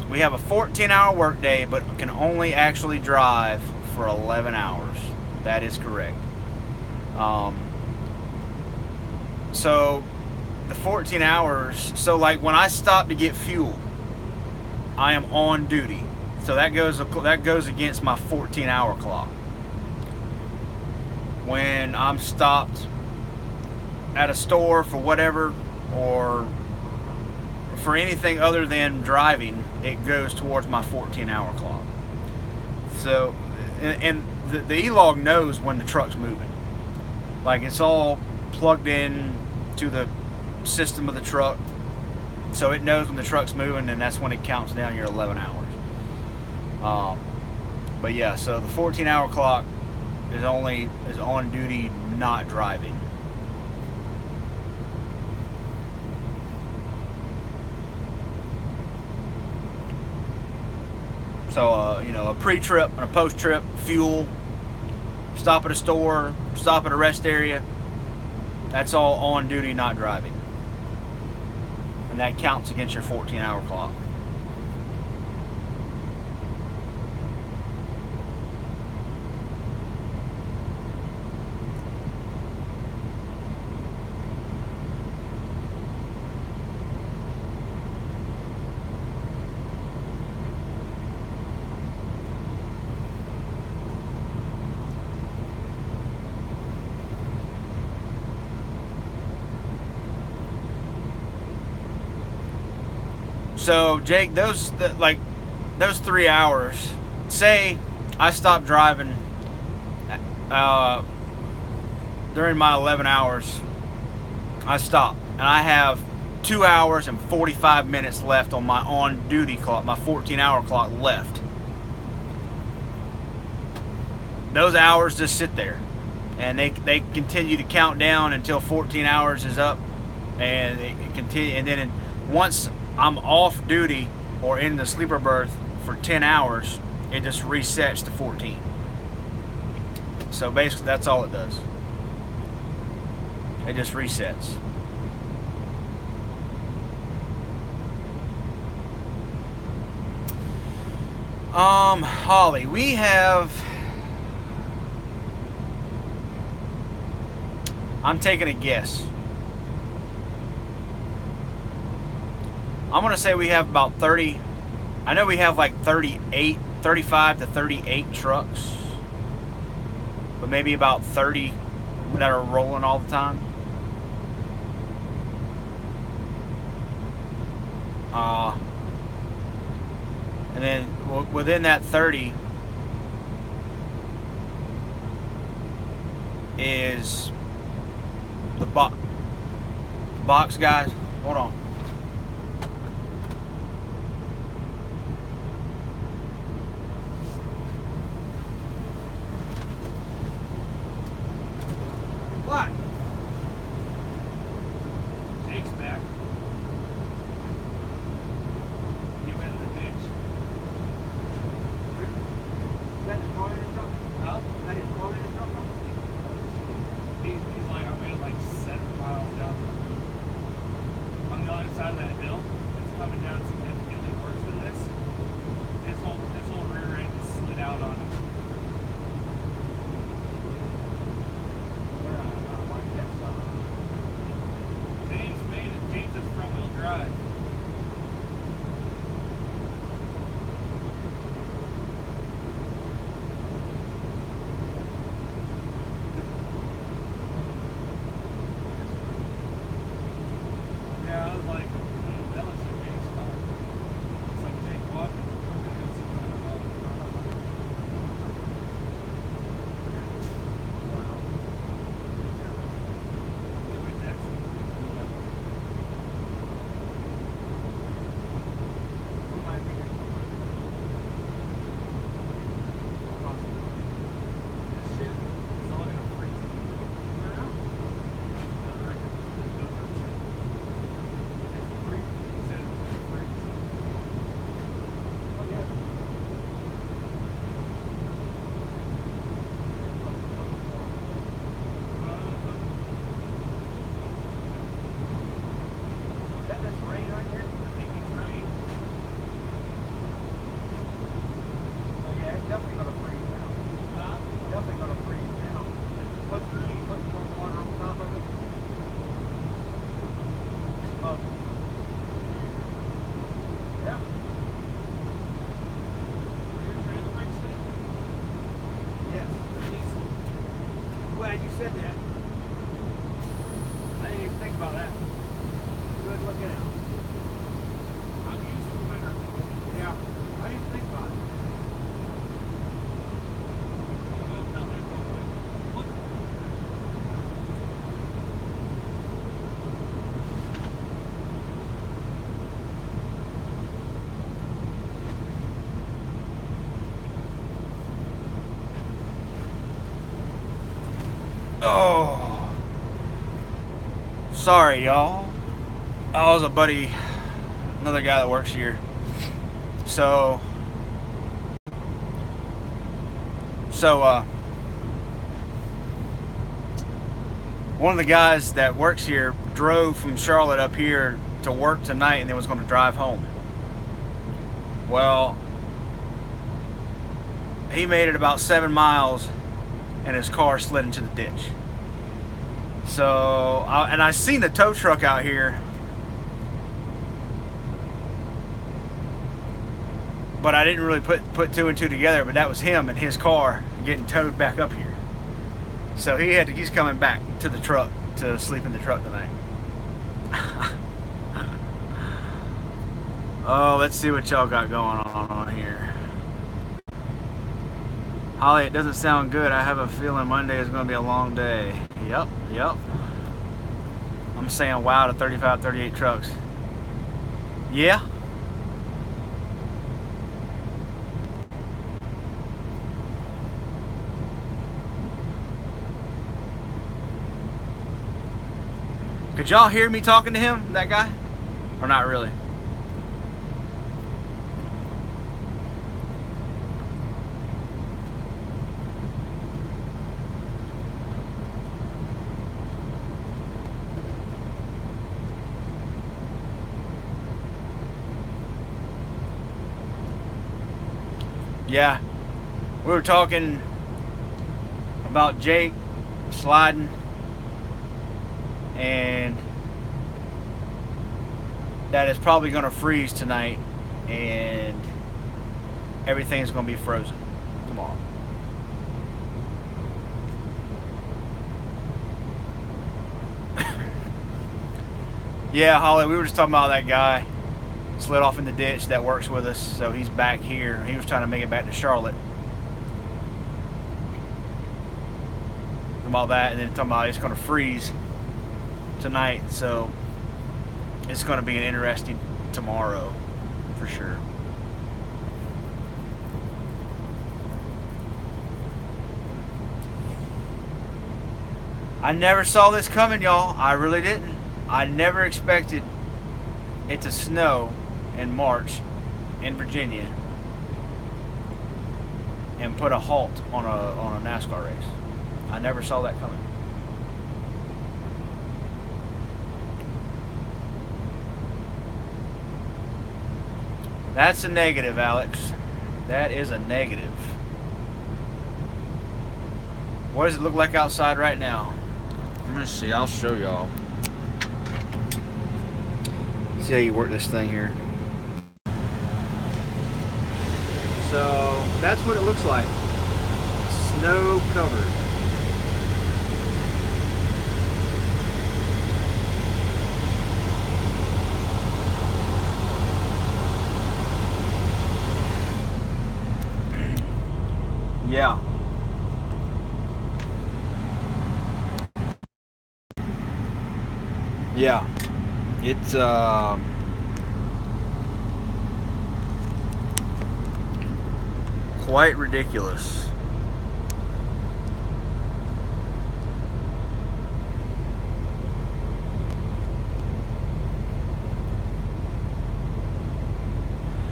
We have a 14-hour workday, but can only actually drive for 11 hours. That is correct. So the 14 hours, so like when I stop to get fuel, I am on duty. So that goes against my 14-hour clock. When I'm stopped at a store for whatever, or for anything other than driving, it goes towards my 14-hour clock. So, and the e-log knows when the truck's moving. Like, it's all plugged in to the system of the truck, so it knows when the truck's moving, and that's when it counts down your 11 hours. But yeah, so the 14-hour clock is on duty, not driving. So, a pre-trip and a post-trip, fuel, stop at a store, stop at a rest area, that's all on duty, not driving. And that counts against your 14-hour clock. So, Jake, those 3 hours, say I stopped driving during my 11 hours, I stop, and I have 2 hours and 45 minutes left on my on-duty clock, my 14-hour clock left. Those hours just sit there, and they continue to count down until 14 hours is up, and it continue. And then once I'm off duty or in the sleeper berth for 10 hours, it just resets to 14. So basically, that's all it does. It just resets. Holly, we have, I'm taking a guess. I'm going to say we have about 30, I know we have like 35 to 38 trucks, but maybe about 30 that are rolling all the time. And then within that 30, is the box guys. Hold on. What? Jake's back. He went in the ditch. Is that his car in the truck? Huh? Is that his car in the truck? He's like, I made like 7 miles down the road. On the other side of that hill, it's coming down significantly worse than this. This whole rear end is slid out on him. James made it. James is front wheel drive. Yeah, I was like, that looks like Jake's car. It's like Jake walking. We're gonna go see what it's about. Wait, that's- Shit, it's all gonna freeze. Glad you said that. I didn't even think about that. Good looking out. I'm used to winter. Yeah, I didn't think about it. Oh, sorry, y'all. I was a buddy, another guy that works here. So, one of the guys that works here drove from Charlotte up here to work tonight and then was going to drive home. Well, he made it about 7 miles and his car slid into the ditch. So, I seen the tow truck out here, but I didn't really put two and two together, but that was him and his car getting towed back up here. So he's coming back to the truck to sleep in the truck tonight. Oh, let's see what y'all got going on here. Holly, it doesn't sound good. I have a feeling Monday is going to be a long day. Yep. I'm saying wow to 35, 38 trucks. Yeah. Could y'all hear me talking to him, that guy? Or not really? Yeah, we were talking about Jake sliding, and that it's probably going to freeze tonight, and everything's going to be frozen tomorrow. Yeah, Holly, we were just talking about that guy slid off in the ditch that works with us, so he's back here. He was trying to make it back to Charlotte. The about that, and then talking about it's going to freeze tonight. So it's going to be an interesting tomorrow for sure. I never saw this coming, y'all. I really didn't. I never expected it to snow in March in Virginia and put a halt on a NASCAR race. I never saw that coming. That's a negative, Alex. That is a negative. What does it look like outside right now? Let me see. I'll show y'all. See how you work this thing here. So that's what it looks like. Snow covered. Yeah. Yeah. It's quite ridiculous.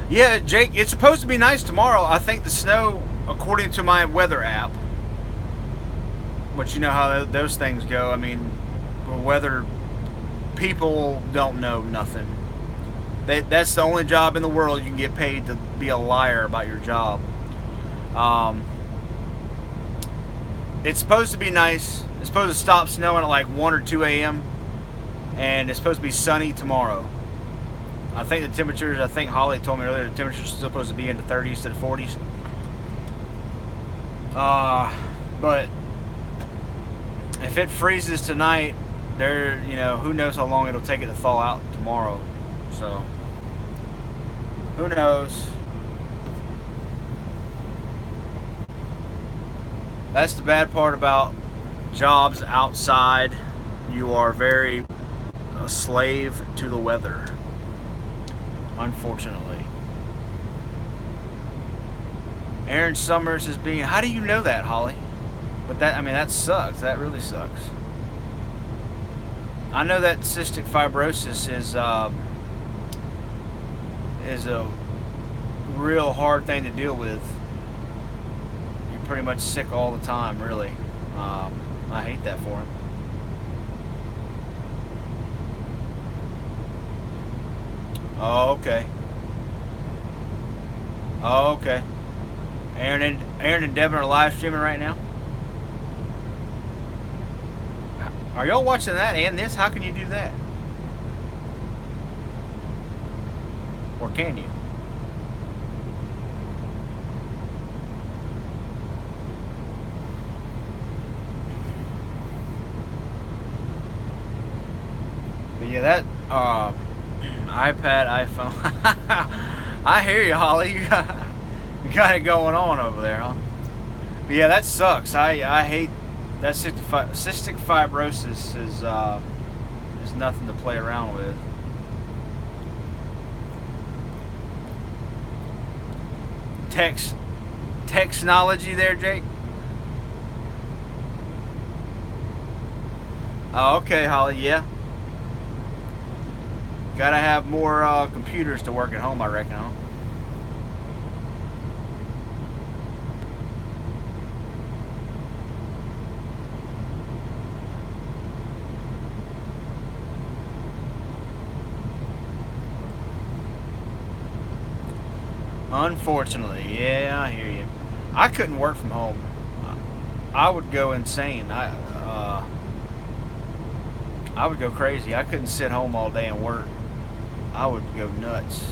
Yeah, Jake, it's supposed to be nice tomorrow. I think the snow, according to my weather app, but you know how those things go. I mean, weather people don't know nothing. That's the only job in the world you can get paid to be a liar about your job. It's supposed to be nice. It's supposed to stop snowing at like 1 or 2 a.m. and it's supposed to be sunny tomorrow. I think the temperatures, I think Holly told me earlier, the temperatures are supposed to be in the 30s to the 40s. But if it freezes tonight, you know, who knows how long it'll take it to thaw out tomorrow. So, who knows? That's the bad part about jobs outside. You are very a slave to the weather, unfortunately. Aaron Summers is being... How do you know that, Holly? But that, I mean, that sucks. That really sucks. I know that cystic fibrosis is a real hard thing to deal with. You're pretty much sick all the time, really. I hate that for him. Oh, okay. Oh, okay. Aaron and Devin are live streaming right now. Are y'all watching that and this? How can you do that? Or can you? But yeah, that iPad, iPhone. I hear you, Holly. You got it going on over there, huh? But yeah, that sucks. I hate that. Cystic fibrosis is nothing to play around with. Technology there, Jake. Oh, okay, Holly. Yeah. Gotta have more computers to work at home, I reckon, huh? Unfortunately, yeah, I hear you. I couldn't work from home. I would go insane. I would go crazy. I couldn't sit home all day and work. I would go nuts.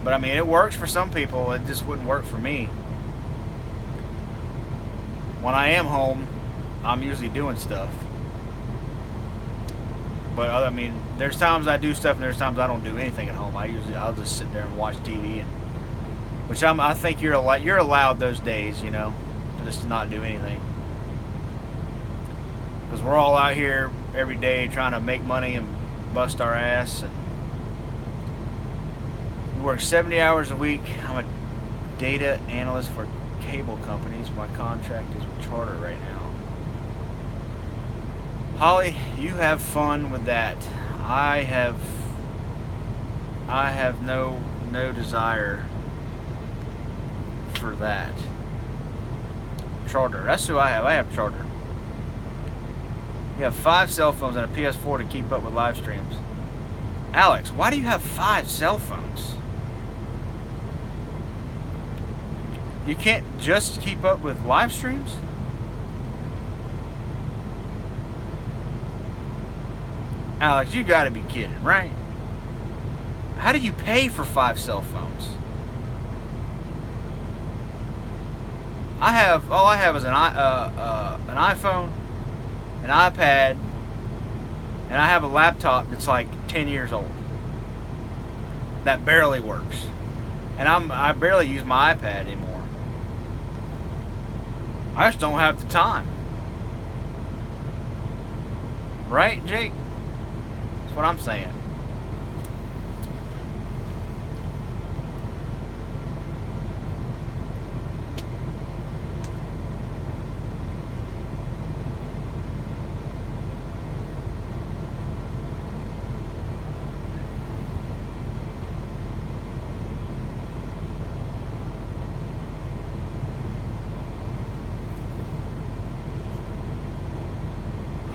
But I mean, it works for some people. It just wouldn't work for me. When I am home, I'm usually doing stuff. But I mean, there's times I do stuff and there's times I don't do anything at home. I'll just sit there and watch TV, and which I think you're allowed those days, you know, to just not do anything. because we're all out here every day trying to make money and bust our ass. And we work 70 hours a week. I'm a data analyst for cable companies. My contract is with Charter right now. Holly, you have fun with that. I have no desire for that. Charter. That's who I have. I have Charter. You have 5 cell phones and a PS4 to keep up with live streams. Alex, why do you have 5 cell phones? You can't just keep up with live streams? Alex, you gotta be kidding, right? How do you pay for 5 cell phones? All I have is an iPhone, an iPad, and I have a laptop that's like 10 years old that barely works, and I barely use my iPad anymore. I just don't have the time, right, Jake? That's what I'm saying.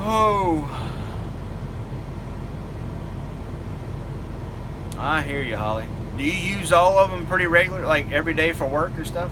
Oh, I hear you, Holly. Do you use all of them pretty regular, like every day for work or stuff?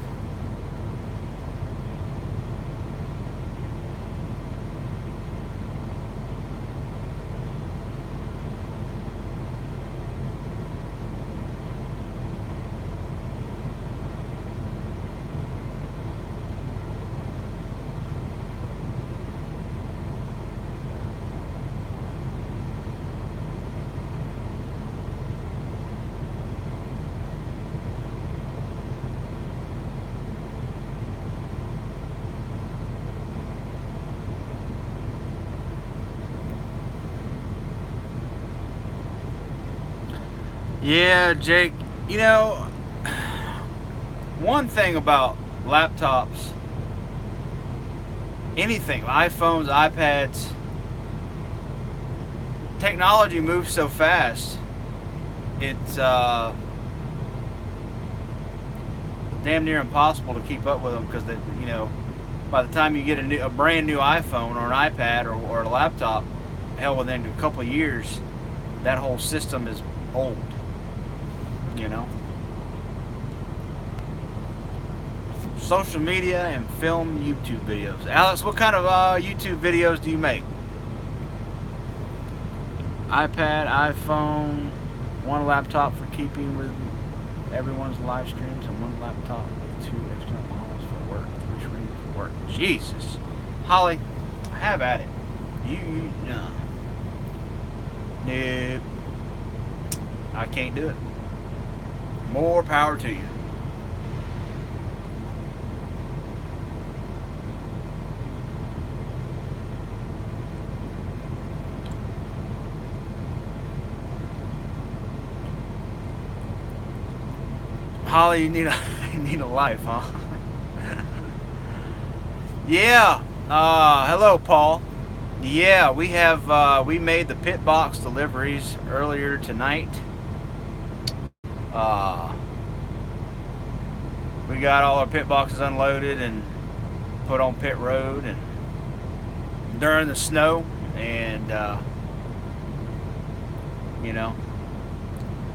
Yeah, Jake, you know, one thing about laptops, anything, iPhones, iPads, technology moves so fast, it's damn near impossible to keep up with them because, you know, by the time you get a brand new iPhone or an iPad or a laptop, hell, within a couple of years, that whole system is old. You know, social media and film YouTube videos. Alex, what kind of YouTube videos do you make? iPad, iPhone, one laptop for keeping with everyone's live streams, and one laptop with 2 external models for work, 3 screens for work. Jesus, Holly, have at it. You no. Nope. I can't do it. More power to you. Holly, you need a life, huh? Yeah. Hello, Paul. Yeah, we made the pit box deliveries earlier tonight. We got all our pit boxes unloaded and put on pit road and during the snow, and you know,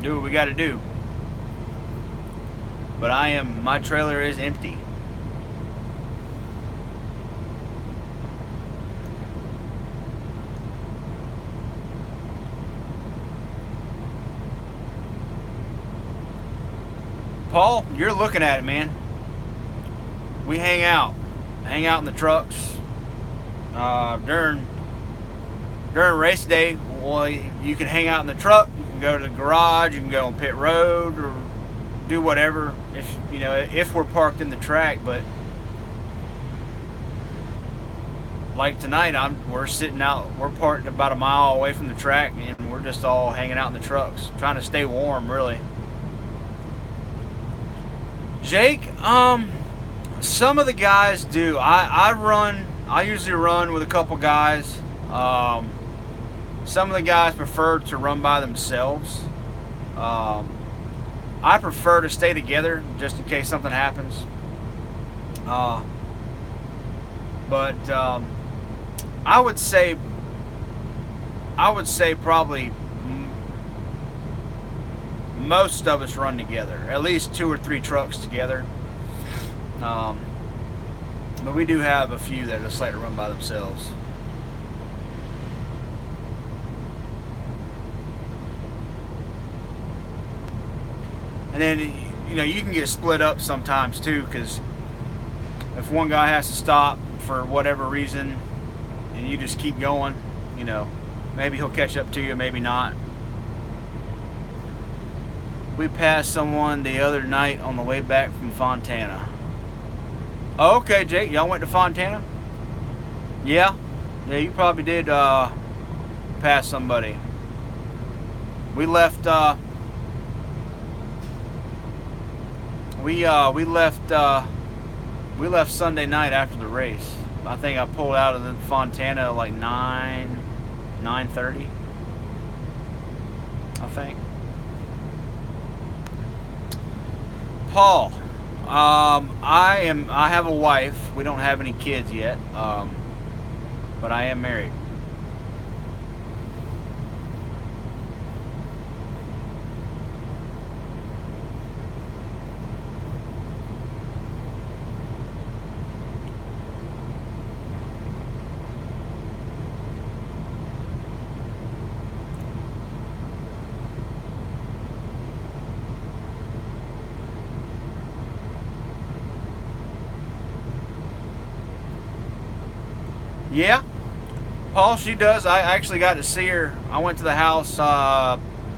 do what we got to do. But my trailer is empty. Paul, you're looking at it, man. We hang out in the trucks. During race day, well, you can hang out in the truck. You can go to the garage. You can go on pit road or do whatever. If we're parked in the track, but like tonight, we're sitting out. We're parked about a mile away from the track, and we're just all hanging out in the trucks, trying to stay warm, really. Jake, some of the guys do. I usually run with a couple guys. Some of the guys prefer to run by themselves. I prefer to stay together just in case something happens. But I would say probably most of us run together, at least 2 or 3 trucks together. But we do have a few that just like to run by themselves. And then, you know, you can get split up sometimes too, because if one guy has to stop for whatever reason and you just keep going, you know, maybe he'll catch up to you, maybe not. We passed someone the other night on the way back from Fontana. Oh, okay, Jake, y'all went to Fontana? Yeah? Yeah, you probably did pass somebody. We left we left Sunday night after the race. I think I pulled out of the Fontana at like 9:30. I think. Paul, I have a wife. We don't have any kids yet, but I am married. Yeah, Paul, she does. I actually got to see her. I went to the house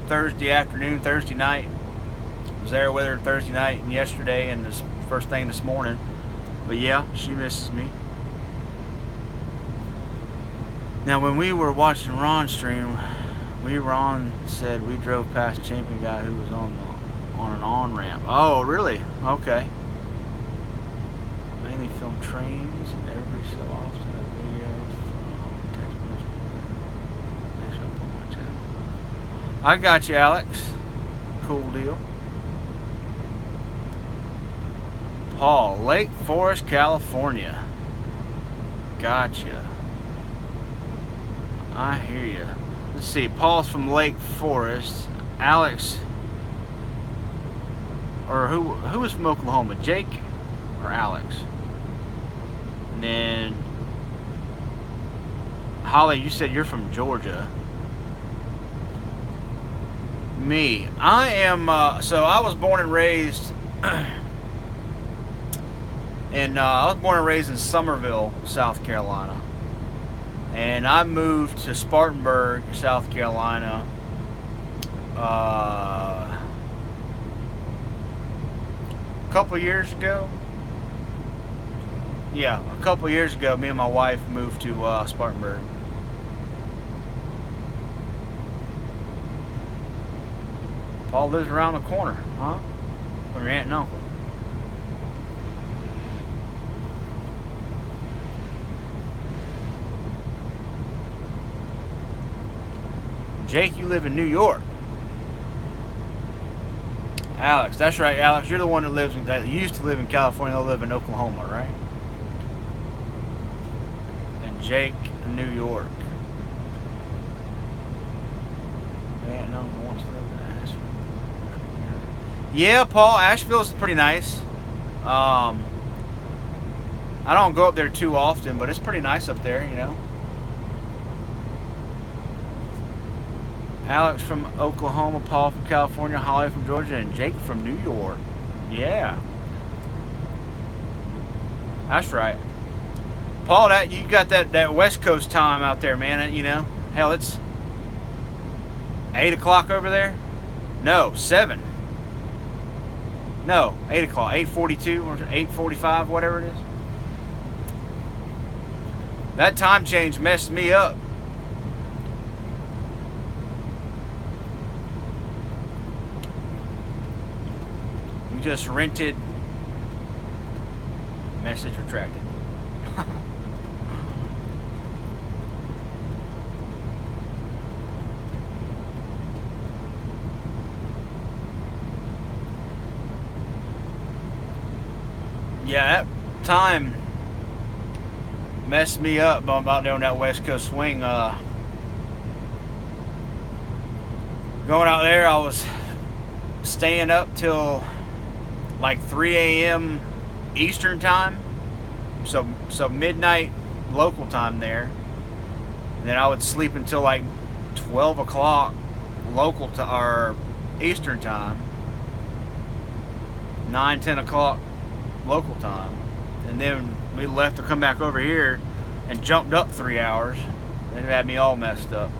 Thursday night. Was there with her Thursday night and yesterday and this first thing this morning. But yeah, she misses me. Now, when we were watching Ron stream, Ron said we drove past a champion guy who was on an on-ramp. Oh, really? Okay. Mainly film trains and every so often. I got you, Alex. Cool deal. Paul, Lake Forest, California. Gotcha. I hear you. Let's see. Paul's from Lake Forest. Alex, or who was from Oklahoma? Jake or Alex? And then Holly, you said you're from Georgia. Me, I am. So I was born and raised, in Summerville, South Carolina, and I moved to Spartanburg, South Carolina, a couple years ago. Yeah, a couple years ago, me and my wife moved to Spartanburg. Paul lives around the corner, huh? From your aunt and uncle. Jake, you live in New York. Alex, that's right, Alex. You're the one that used to live in California, live in Oklahoma, right? And Jake, New York. Yeah, no one wants to live in Asheville. Yeah, Paul, Asheville's pretty nice. I don't go up there too often, but it's pretty nice up there, you know. Alex from Oklahoma, Paul from California, Holly from Georgia, and Jake from New York. Yeah. That's right. Paul, you got that West Coast time out there, man. You know, hell, it's 8 o'clock over there. No, 7. No, 8 o'clock, 8:42 or 8:45, whatever it is. That time change messed me up. We just rented. Message retracted. Yeah, that time messed me up about doing that West Coast swing. Going out there, I was staying up till like 3 a.m. Eastern time, so midnight local time there. And then I would sleep until like 12 o'clock local to our Eastern time, 9-10 o'clock local time, and then we left to come back over here and jumped up 3 hours. It had me all messed up.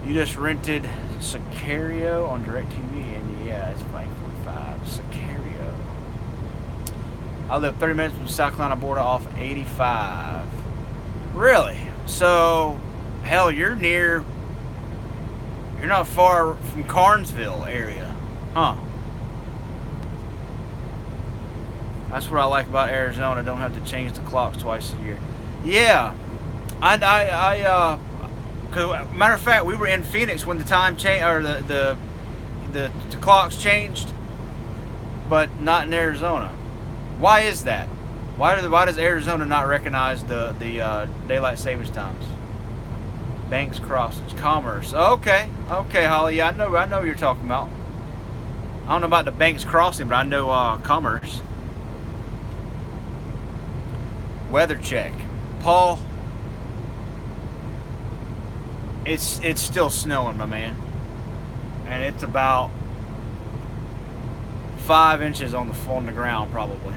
You just rented Sicario on DirecTV, and yeah, it's 545 Sicario. I live 30 minutes from the South Carolina border off 85. Really? So, hell, you're not far from Carnesville area, huh? That's what I like about Arizona. Don't have to change the clocks twice a year. Yeah, cause matter of fact, we were in Phoenix when the time changed, or the clocks changed, but not in Arizona. Why is that? Why does Arizona not recognize the daylight savings times? Banks crossings, commerce. Okay, Holly. Yeah, I know what you're talking about. I don't know about the Banks crossing, but I know commerce. Weather check, Paul. It's still snowing, my man, and it's about 5 inches on the ground probably.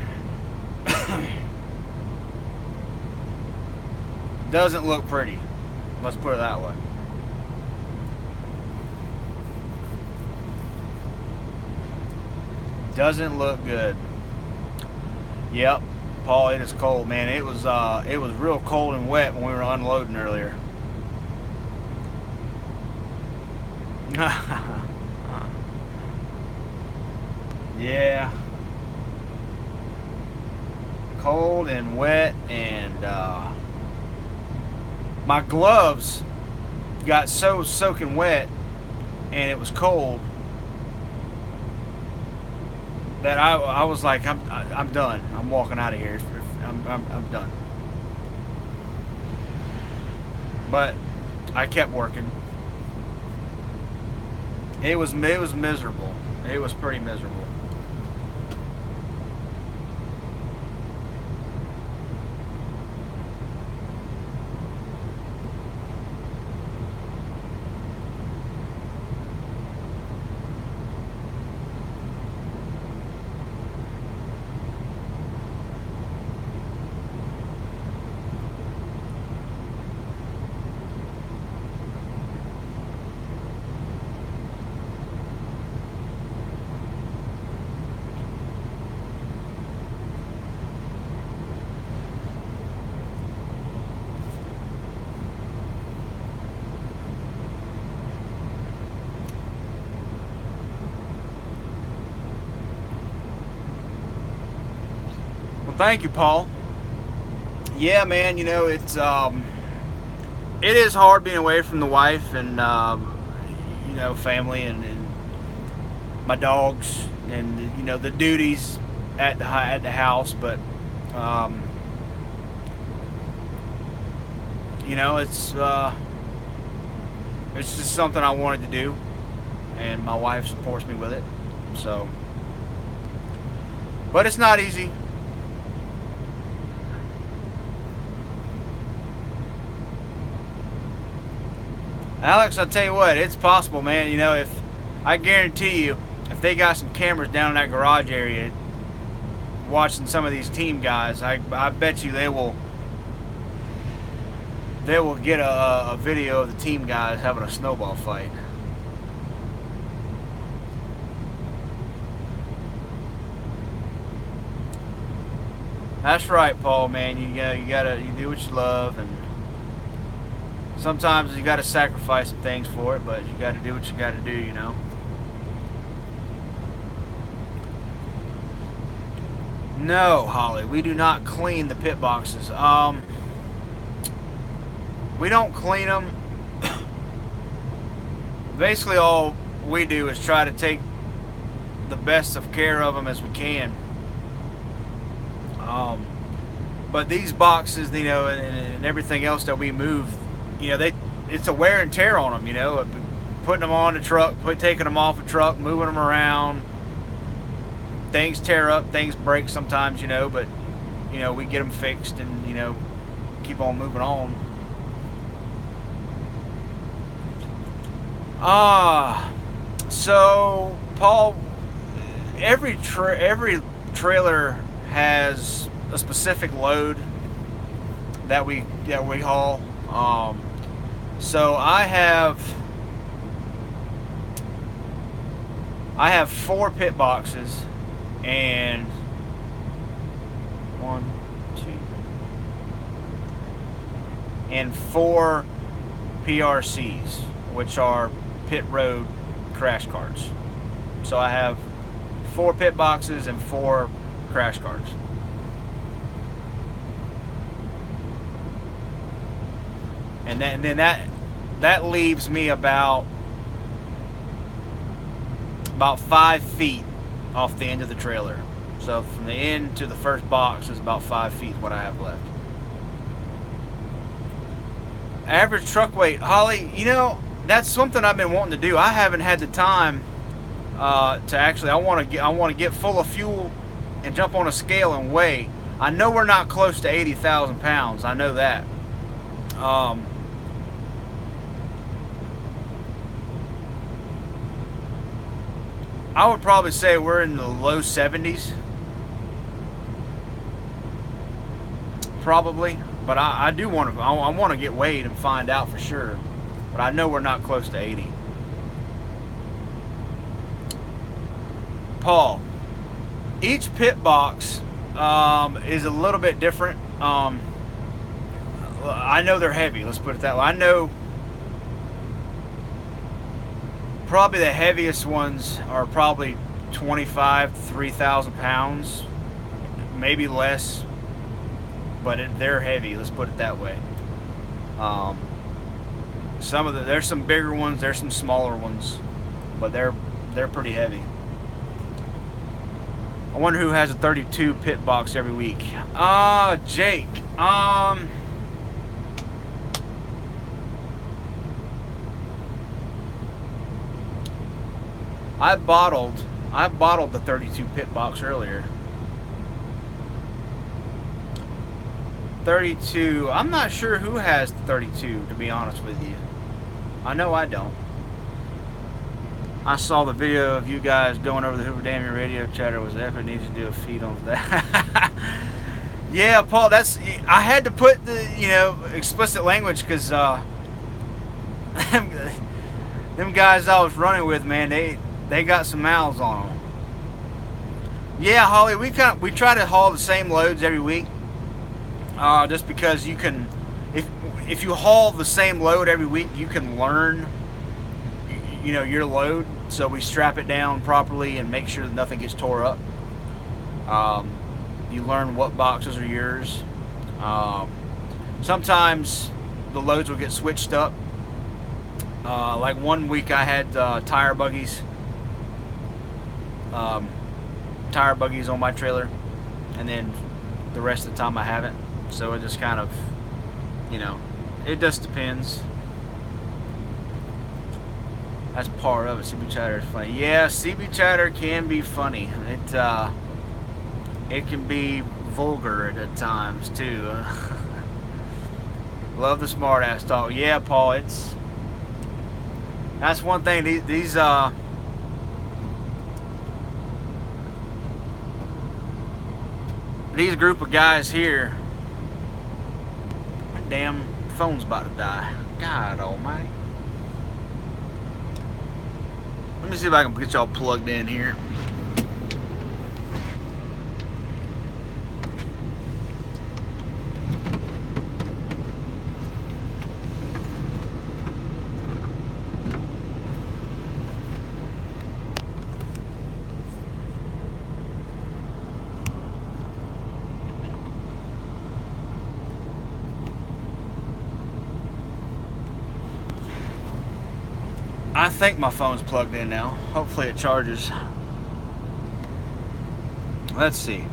Doesn't look pretty. Let's put it that way. Doesn't look good. Yep. Paul, it is cold, man. It was real cold and wet when we were unloading earlier. Yeah. Cold and wet, and my gloves got so soaking wet, and it was cold, that I was like, I'm done. I'm walking out of here. I'm done. But I kept working. It was miserable. It was pretty miserable. Thank you, Paul. Yeah, man, you know, it is hard being away from the wife and you know, family and my dogs and, you know, the duties at the house, but you know, it's just something I wanted to do, and my wife supports me with it. So, but it's not easy. Alex, I'll tell you what, it's possible, man. You know, if I guarantee you, if they got some cameras down in that garage area watching some of these team guys, I bet you they will get a video of the team guys having a snowball fight. That's right, Paul, man. You do what you love, and sometimes you gotta sacrifice some things for it, but you gotta do what you gotta do, you know. No, Holly, we do not clean the pit boxes. We don't clean them. Basically, all we do is try to take the best of care of them as we can. But these boxes, you know, and everything else that we move, you know, it's a wear and tear on them, you know, putting them on the truck, taking them off the truck, moving them around. Things tear up, things break sometimes, you know, but, you know, we get them fixed and, you know, keep on moving on. So, Paul, every trailer has a specific load that we haul. So I have 4 pit boxes and 4 PRCs, which are pit road crash carts. So I have 4 pit boxes and 4 crash carts. And then that leaves me about 5 feet off the end of the trailer. So from the end to the first box is about 5 feet what I have left. Average truck weight, Holly, you know, that's something I've been wanting to do. I haven't had the time to actually. I want to get full of fuel and jump on a scale and weigh. I know we're not close to 80,000 pounds. I know that. I would probably say we're in the low 70s. Probably. But I do want to. I want to get weighed and find out for sure. But I know we're not close to 80. Paul, each pit box is a little bit different. I know they're heavy. Let's put it that way. I know probably the heaviest ones are probably 25 to 3,000 pounds, maybe less. But they're heavy. Let's put it that way. There's some bigger ones. There's some smaller ones, but they're pretty heavy. I wonder who has a 32 pit box every week. Jake. I bottled the 32 pit box earlier. 32. I'm not sure who has the 32, to be honest with you. I know I don't. I saw the video of you guys going over the Hoover Dam. Your radio chatter was epic. Needs to do a feed on that. Yeah, Paul. I had to put the explicit language because them guys I was running with, man, they got some mouths on them. Yeah, Holly. We try to haul the same loads every week. Just because you can, if you haul the same load every week, you can learn, your load. So we strap it down properly and make sure that nothing gets tore up. You learn what boxes are yours. Sometimes the loads will get switched up. Like one week I had tire buggies on my trailer, and then the rest of the time I haven't. So it just kind of, it just depends. That's part of it. CB chatter is funny. Yeah, CB chatter can be funny. It can be vulgar at times too. Love the smart ass talk. Yeah, Paul. That's one thing. These group of guys here. My damn phone's about to die. God almighty. Let me see if I can get y'all plugged in here. I think my phone's plugged in now. Hopefully it charges. Let's see.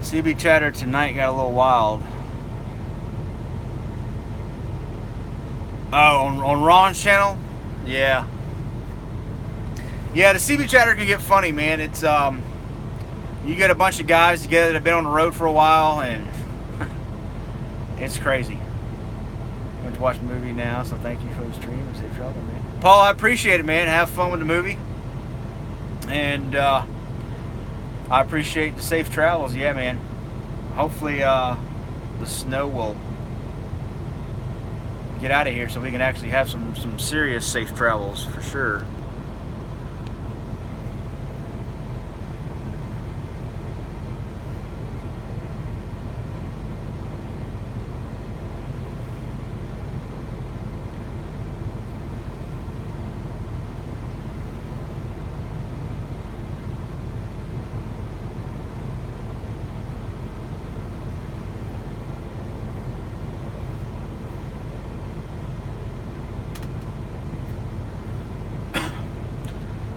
CB chatter tonight got a little wild. Oh, on Ron's channel? Yeah. Yeah, the CB chatter can get funny, man. It's you get a bunch of guys together that have been on the road for a while, and it's crazy. I went to watch the movie now, so thank you for the stream and safe travel, man. Paul, I appreciate it, man. Have fun with the movie. And I appreciate the safe travels. Yeah, man. Hopefully the snow will get out of here so we can actually have some serious safe travels for sure.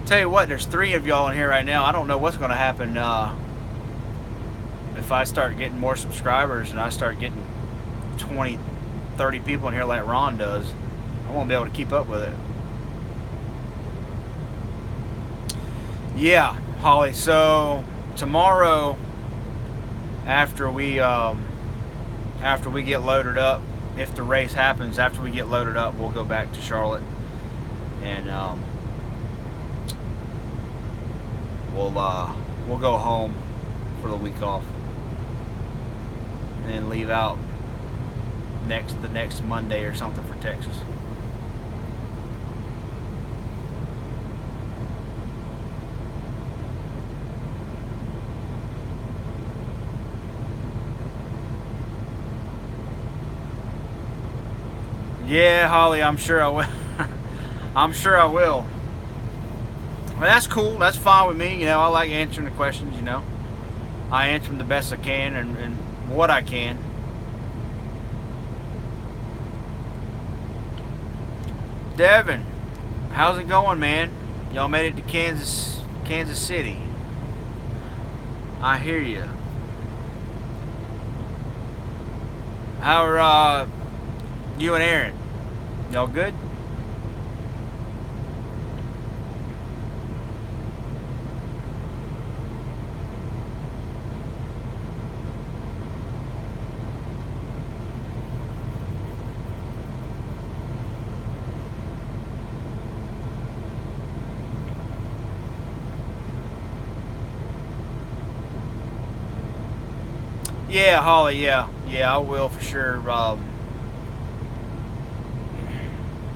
Tell you what, there's 3 of y'all in here right now. I don't know what's going to happen if I start getting more subscribers and I start getting 20, 30 people in here like Ron does. I won't be able to keep up with it. Yeah, Holly. So tomorrow, after we get loaded up, if the race happens, after we get loaded up, we'll go back to Charlotte and we'll go home for the week off and then leave out the next Monday or something for Texas. Yeah, Holly, I'm sure I will. I'm sure I will. Well, that's cool. That's fine with me. You know, I like answering the questions, you know. I answer them the best I can and what I can. Devin, how's it going, man? Y'all made it to Kansas City. I hear you. How are you and Aaron? Y'all good? Yeah, Holly, yeah, I will for sure.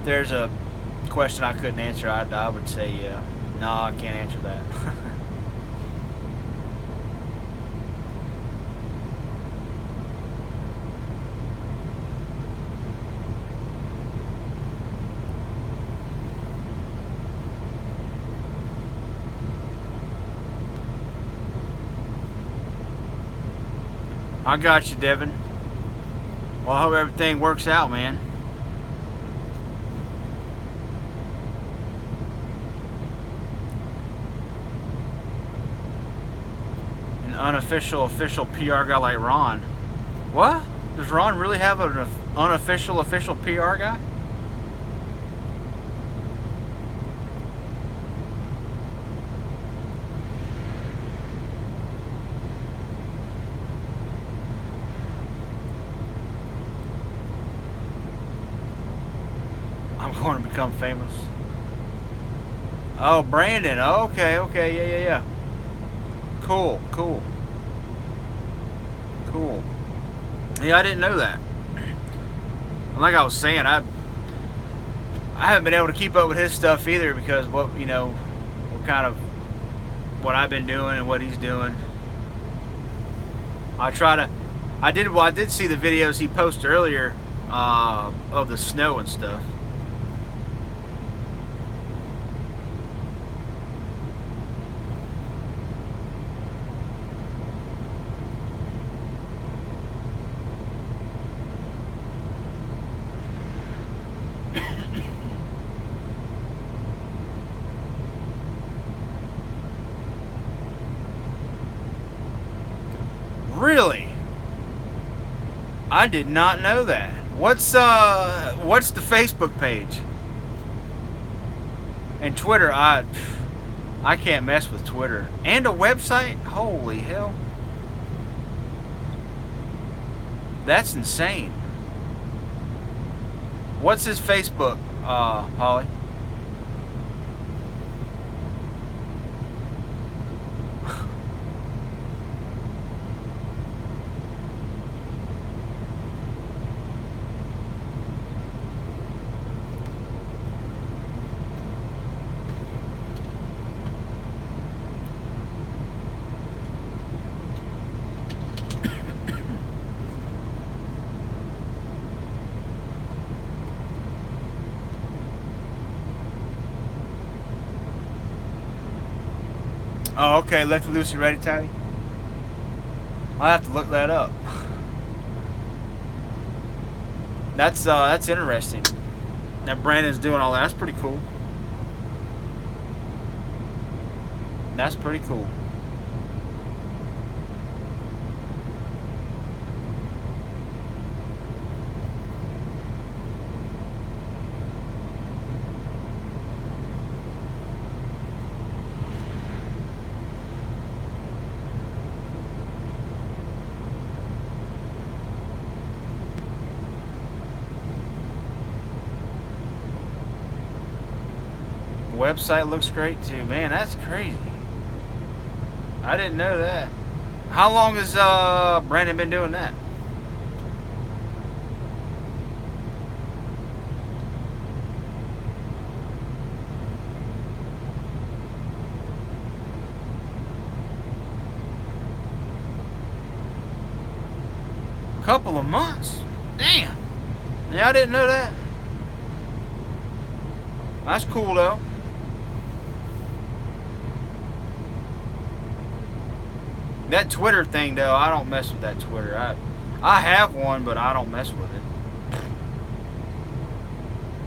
There's a question I couldn't answer. I would say, yeah. No, I can't answer that. I got you, Devin. Well, I hope everything works out, man. An unofficial, official PR guy like Ron. What? Does Ron really have an unofficial, official PR guy? I'm going to become famous. Oh, Brandon. Okay, yeah. Cool. Yeah, I didn't know that. Like I was saying, I haven't been able to keep up with his stuff either because what I've been doing and what he's doing. I did see the videos he posted earlier of the snow and stuff. Really? I did not know that. What's the Facebook page? And Twitter, I can't mess with Twitter. And a website? Holy hell. That's insane. What's his Facebook, Holly? Oh, okay. Lefty Lucy Ready Tally. I'll have to look that up. That's interesting. That Brandon's doing all that. That's pretty cool. That's pretty cool. Website looks great too. Man, that's crazy. I didn't know that. How long has Brandon been doing that? Couple of months. Damn. Yeah, I didn't know that. That's cool though. That Twitter thing though, I don't mess with that Twitter. I have one, but I don't mess with it.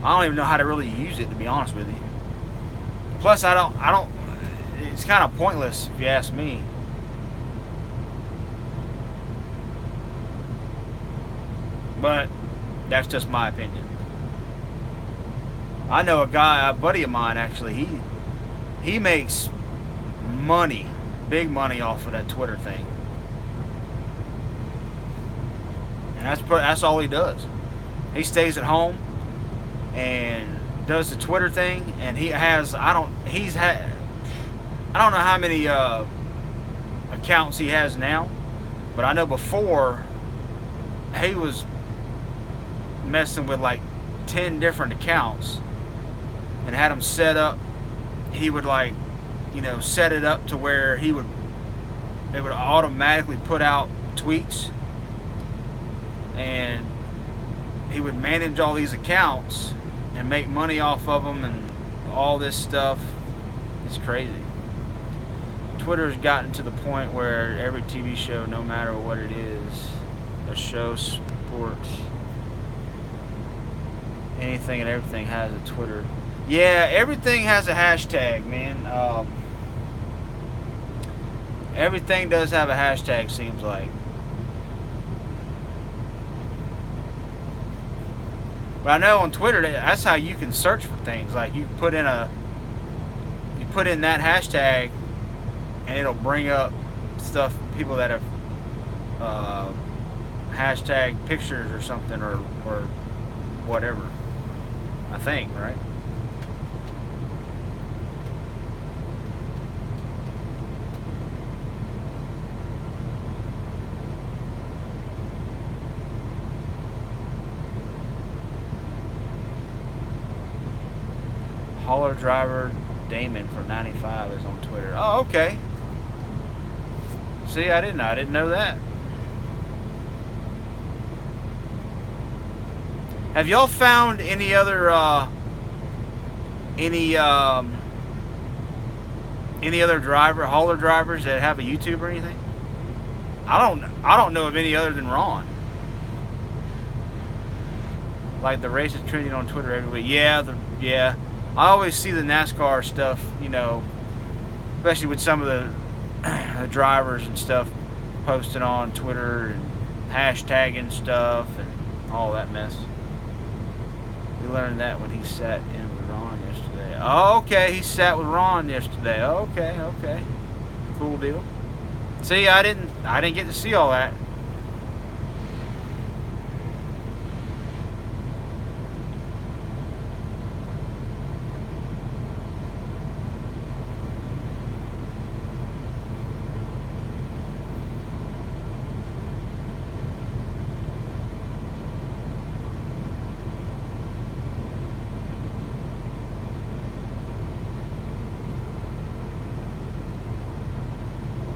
I don't even know how to really use it, to be honest with you. Plus, I don't. It's kind of pointless if you ask me. But that's just my opinion. I know a buddy of mine actually. He makes money. Big money off of that Twitter thing, and that's all he does. He stays at home and does the Twitter thing, and he has I don't know how many accounts he has now, but I know before he was messing with like 10 different accounts and had them set up. He would set it up to where it would automatically put out tweets, and he would manage all these accounts and make money off of them and all this stuff. It's crazy. Twitter's gotten to the point where every TV show, no matter what it is, a show, sports, anything and everything has a Twitter. Yeah, everything has a hashtag, man. Everything does have a hashtag, seems like. But I know on Twitter, that's how you can search for things. Like you put in that hashtag, and it'll bring up stuff, people that have hashtag pictures or something, or whatever. I think, right? Hauler driver Damon from 95 is on Twitter. Oh, okay. See, I didn't know that. Have y'all found any other hauler drivers that have a YouTube or anything? I don't know of any other than Ron. Like the race is trending on Twitter every week. Yeah. I always see the NASCAR stuff, especially with some of the drivers and stuff posting on Twitter and hashtagging stuff and all that mess. We learned that when he sat in with Ron yesterday. Oh, okay, he sat with Ron yesterday. Okay, okay, cool deal. See, I didn't get to see all that.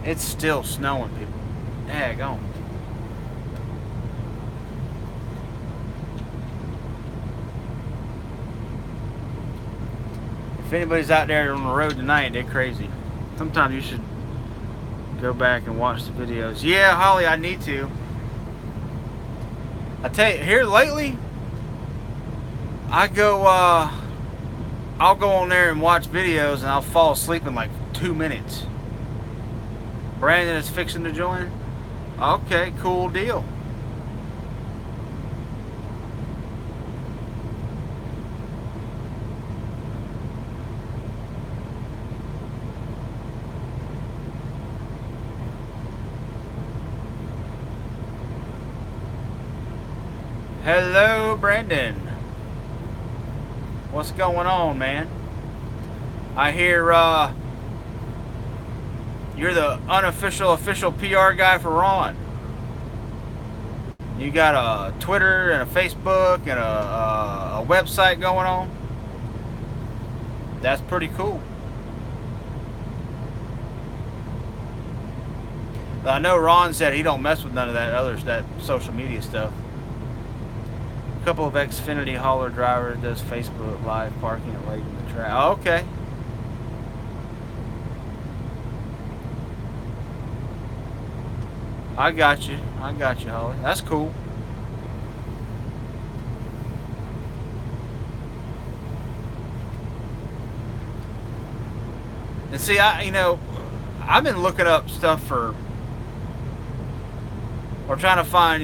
It's still snowing, people. Daggone. If anybody's out there on the road tonight, they're crazy. Sometimes you should go back and watch the videos. Yeah, Holly, I need to. I tell you, here lately, I'll go on there and watch videos and I'll fall asleep in like 2 minutes. Brandon is fixing to join. Okay, cool deal. Hello, Brandon. What's going on, man? I hear you're the unofficial official PR guy for Ron. You got a Twitter and a Facebook and a website going on. That's pretty cool. I know Ron said he don't mess with none of that social media stuff. A couple of Xfinity hauler drivers does Facebook live parking at late in the track. Oh, okay. I got you, Holly. That's cool. And see, I've been looking up stuff or trying to find,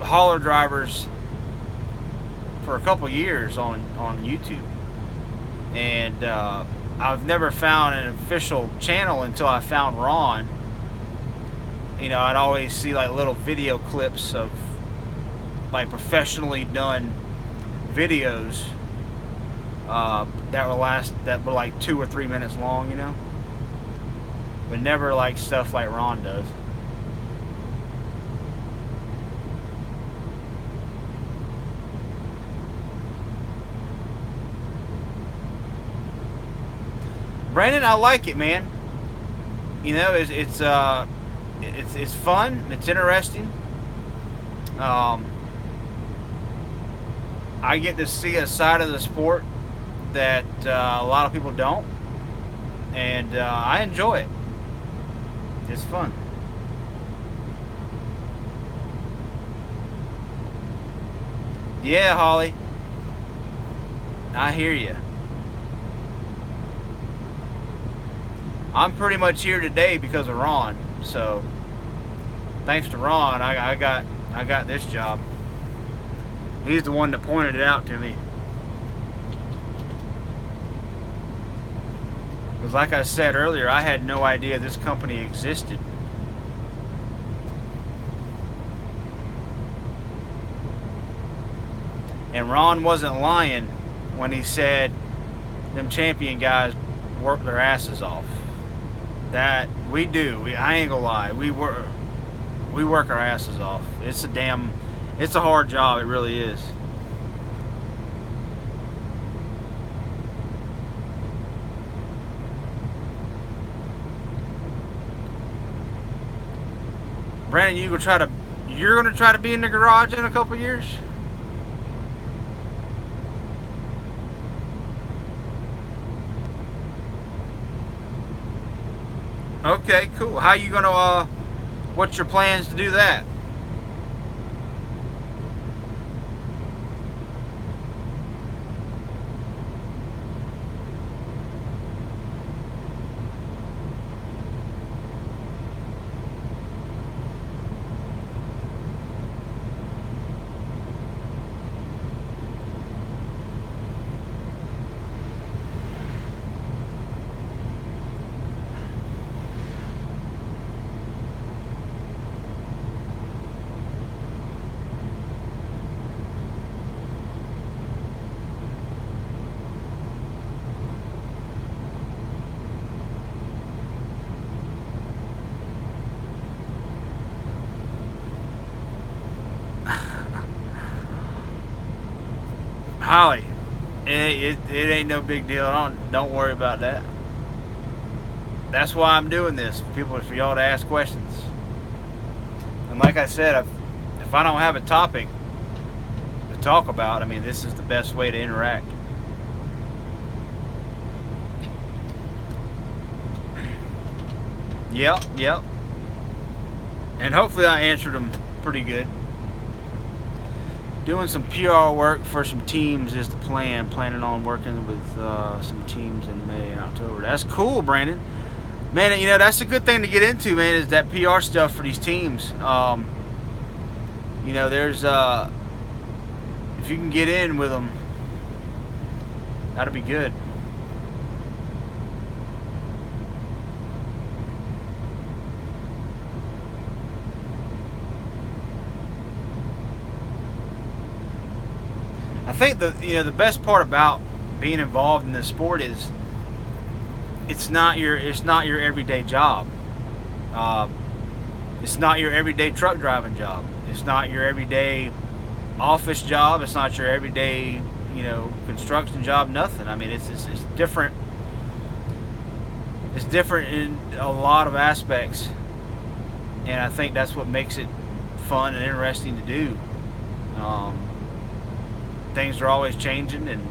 hauler drivers for a couple years on YouTube, and I've never found an official channel until I found Ron. I'd always see like little video clips of like professionally done videos that were like 2 or 3 minutes long, but never like stuff like Ron does. Brandon, I like it, man. It's fun. It's interesting. I get to see a side of the sport that a lot of people don't, and I enjoy it. It's fun. Yeah, Holly. I hear you. I'm pretty much here today because of Ron. So, thanks to Ron, I got this job. He's the one that pointed it out to me. Because like I said earlier, I had no idea this company existed. And Ron wasn't lying when he said them champion guys work their asses off. That we do. I ain't gonna lie. We work our asses off. It's a hard job. It really is. Brandon, you're gonna try to be in the garage in a couple years? Okay, cool. How you gonna what's your plans to do that? Holly, it ain't no big deal. Don't worry about that. That's why I'm doing this. People, for y'all to ask questions. And like I said, if I don't have a topic to talk about, I mean, this is the best way to interact. Yep. And hopefully I answered them pretty good. Doing some PR work for some teams is the plan. Planning on working with some teams in May and October. That's cool, Brandon. Man, that's a good thing to get into, man, is that PR stuff for these teams. There's if you can get in with them, that'll be good. I think the best part about being involved in this sport is it's not your everyday job. It's not your everyday truck driving job. It's not your everyday office job. It's not your everyday construction job. Nothing. I mean, it's different. It's different in a lot of aspects, and I think that's what makes it fun and interesting to do. Things are always changing, and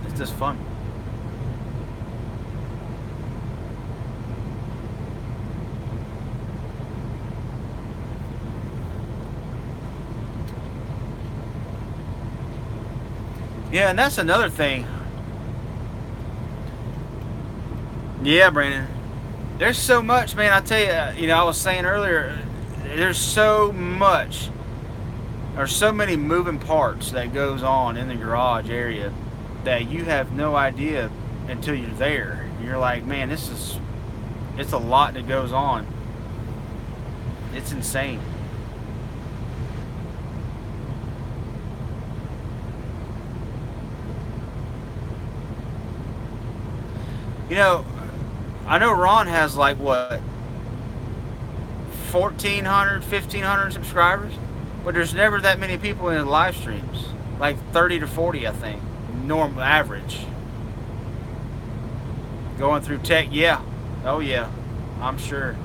it's just fun. Yeah, and that's another thing. Yeah, Brandon. There's so much, man. I tell you, I was saying earlier, there's so much, or so many moving parts that goes on in the garage area that you have no idea until you're there. You're like, man, it's a lot that goes on. It's insane. I know Ron has like what, 1,400, 1,500 subscribers, but there's never that many people in his live streams. Like 30 to 40, I think, normal average. Going through tech, yeah, oh yeah, I'm sure.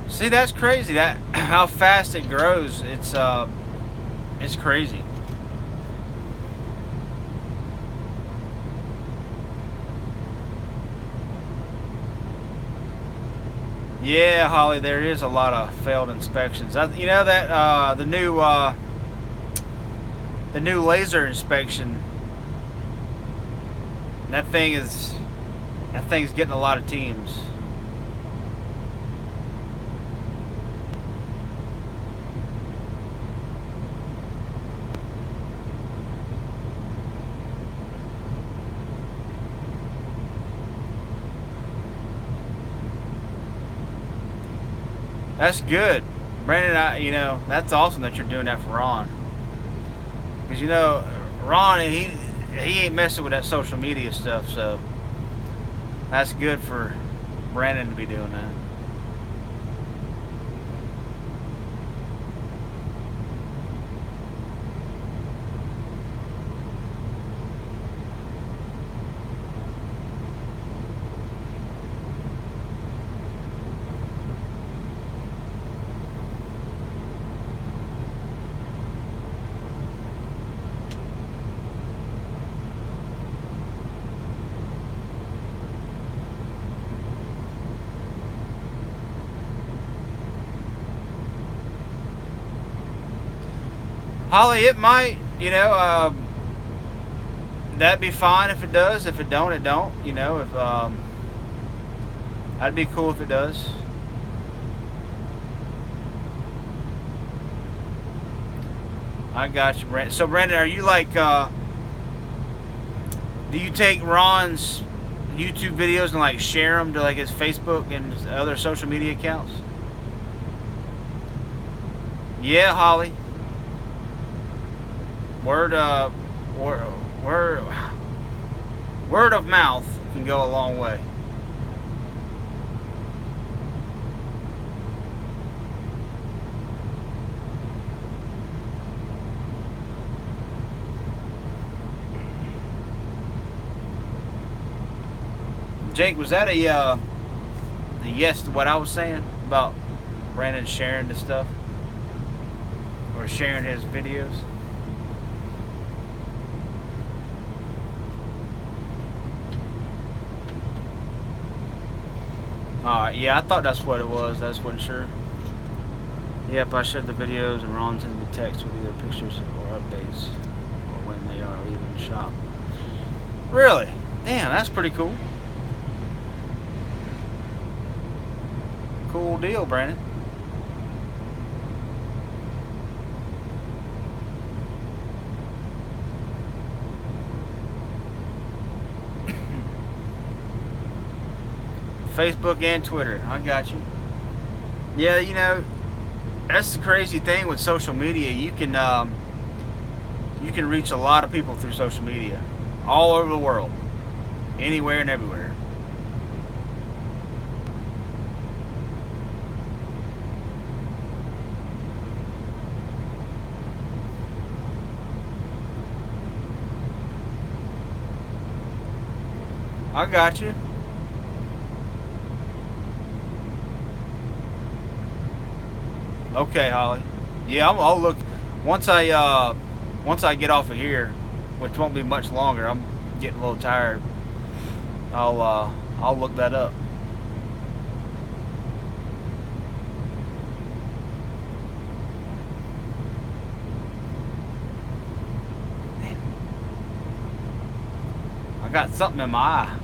See, that's crazy. That how fast it grows. It's crazy. Yeah, Holly, there is a lot of failed inspections. You know that the new laser inspection. That thing's getting a lot of teams. That's good, Brandon. That's awesome that you're doing that for Ron, because Ron, he ain't messing with that social media stuff, so that's good for Brandon to be doing that. Holly, it might, that'd be fine if it does. If it don't, it don't. If that'd be cool if it does. I got you, Brandon. So, Brandon, are you like, do you take Ron's YouTube videos and like share them to like his Facebook and his other social media accounts? Yeah, Holly. Word of mouth can go a long way. Jake, was that a yes to what I was saying about Brandon sharing the stuff or sharing his videos? Alright, yeah, I thought that's what it was. I just wasn't sure. Yep, I shared the videos and Ron sent me text with either pictures or updates or when they are leaving the shop. Really? Damn, that's pretty cool. Cool deal, Brandon. Facebook and Twitter. I got you. Yeah, that's the crazy thing with social media. You can reach a lot of people through social media, all over the world, anywhere and everywhere. I got you. Okay, Holly. Yeah, I'll look once I get off of here, which won't be much longer. I'm getting a little tired. I'll look that up. I got something in my eye.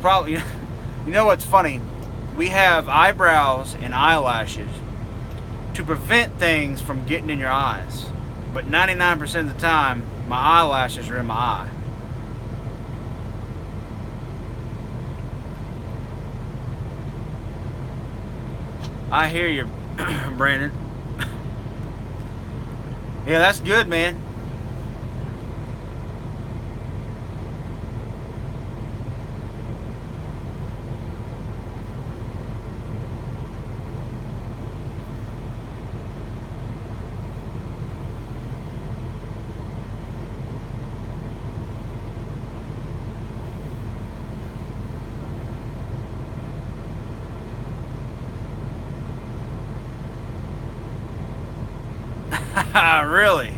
Probably, you know what's funny? We have eyebrows and eyelashes to prevent things from getting in your eyes, but 99% of the time my eyelashes are in my eye. I hear you, Brandon. Yeah, that's good, man. Really?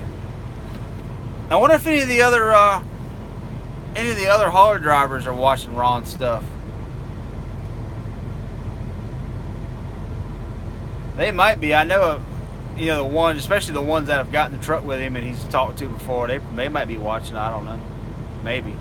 I wonder if any of the other hauler drivers are watching Ron's stuff. They might be. I know, the ones, especially the ones that have gotten the truck with him and he's talked to before. They might be watching. I don't know. Maybe.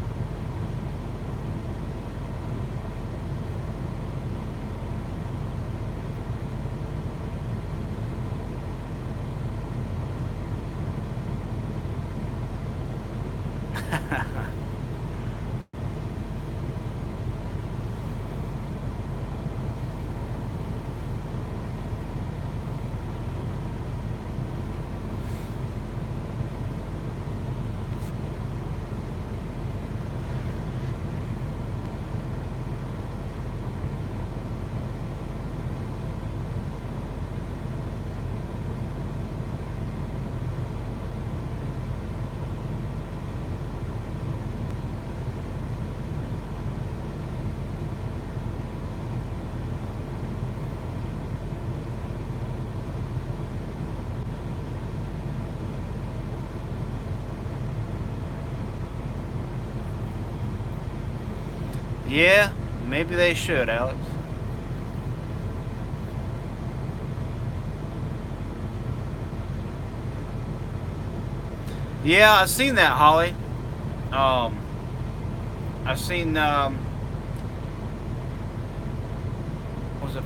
Yeah, Maybe they should, Alex. Yeah, I've seen that, Holly. I've seen, was it?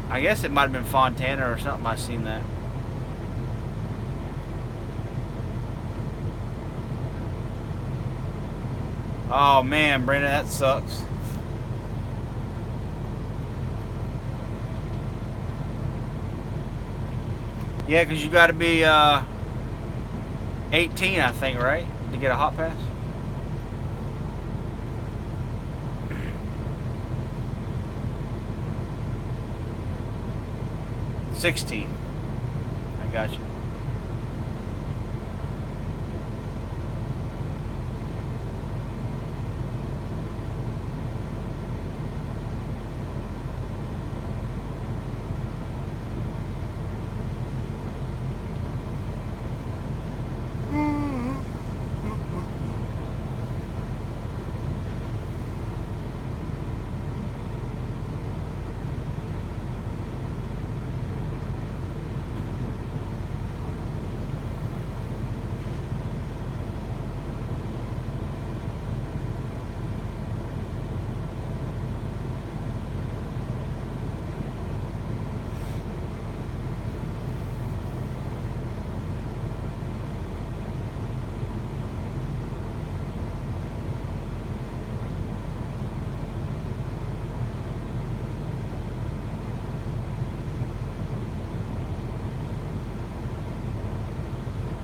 I guess it might have been Fontana or something. I've seen that. Oh man, Brandon, that sucks. Yeah, because you got to be 18, I think, right, to get a hot pass. $16. I got you.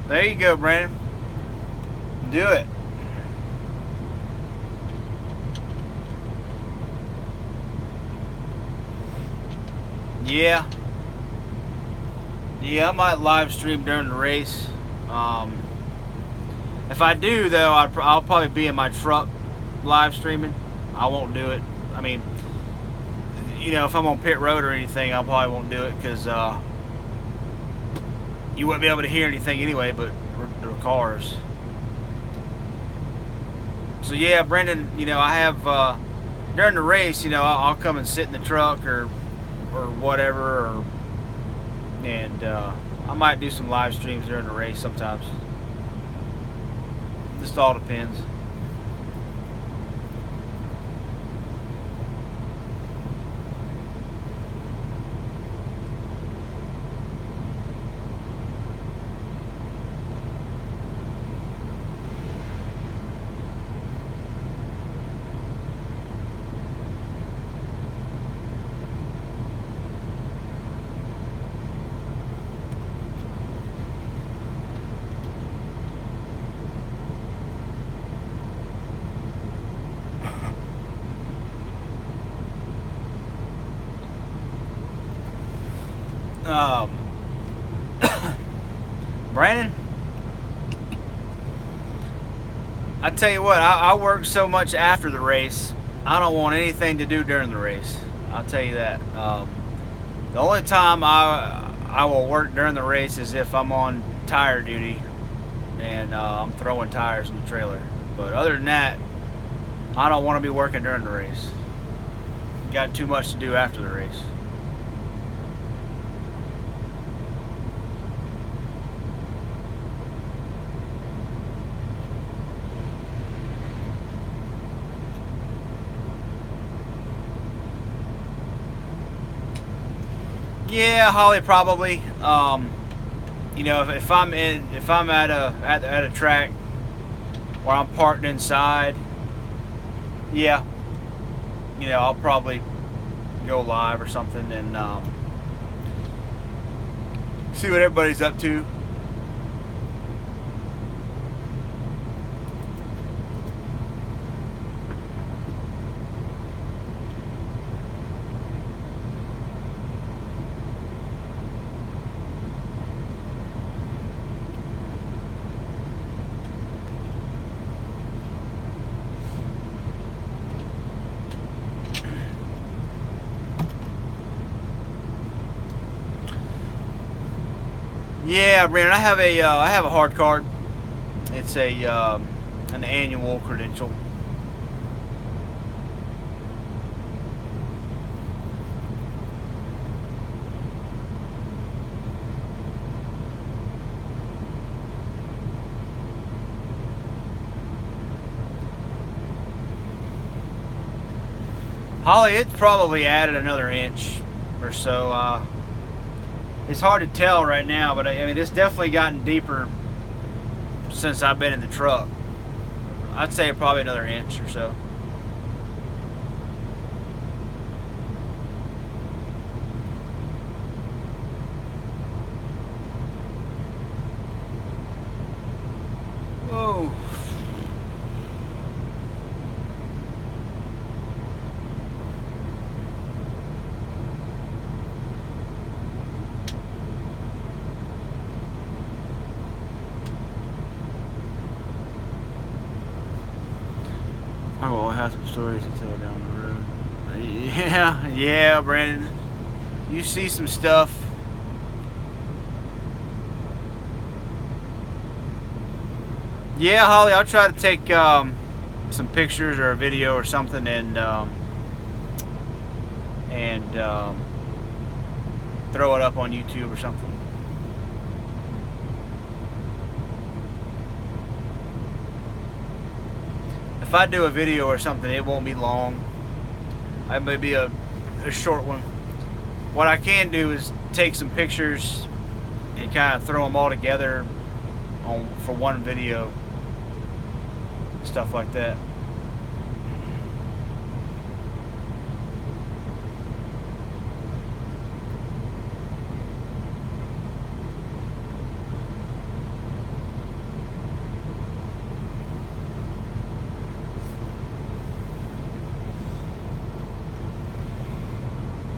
There you go, Brandon. Do it. Yeah. Yeah, I might live stream during the race. If I do, though, I'll probably be in my truck live streaming. I won't do it. I mean, you know, if I'm on pit road or anything, I probably won't do it because you wouldn't be able to hear anything anyway, but the cars. So yeah, Brendan, you know, I have during the race, you know, I'll come and sit in the truck or whatever, and I might do some live streams during the race sometimes. Just all depends. Brandon, I tell you what, I work so much after the race, I don't want anything to do during the race. I'll tell you that. The only time I will work during the race is if I'm on tire duty and I'm throwing tires in the trailer. But other than that, I don't want to be working during the race. Got too much to do after the race. Yeah, Holly, probably. You know, if I'm at a track where I'm parked inside, yeah, you know, I'll probably go live or something and see what everybody's up to. Yeah, Brandon, I have a hard card. It's a an annual credential. Holly, it's probably added another inch or so. It's hard to tell right now, but I mean, it's definitely gotten deeper since I've been in the truck. I'd say probably another inch or so. Whoa. I will have some stories to tell down the road. Yeah, Brandon. You see some stuff. Yeah, Holly, I'll try to take some pictures or a video or something and throw it up on YouTube or something. If I do a video or something, it won't be long. It may be a short one. What I can do is take some pictures and kind of throw them all together for one video. Stuff like that.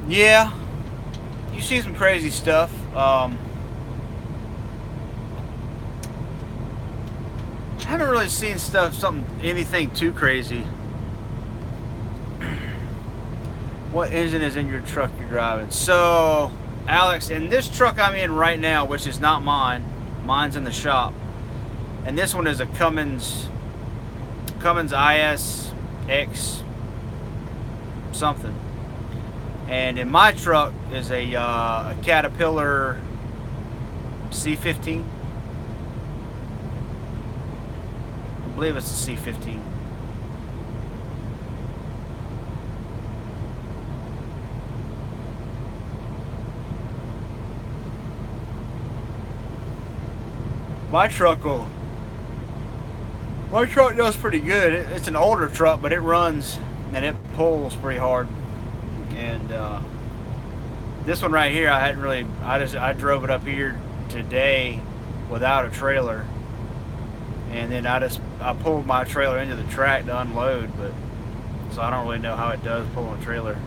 Yeah, you see some crazy stuff. I haven't really seen anything too crazy. What engine is in your truck you're driving? So, Alex, in this truck I'm in right now, which is not mine, mine's in the shop, and this one is a Cummins ISX something. And in my truck is a Caterpillar C15. I believe it's a C15. My truck does pretty good. It's an older truck, but it runs and it pulls pretty hard. And this one right here, I drove it up here today without a trailer, and then I pulled my trailer into the track to unload, but so I don't really know how it does pulling a trailer.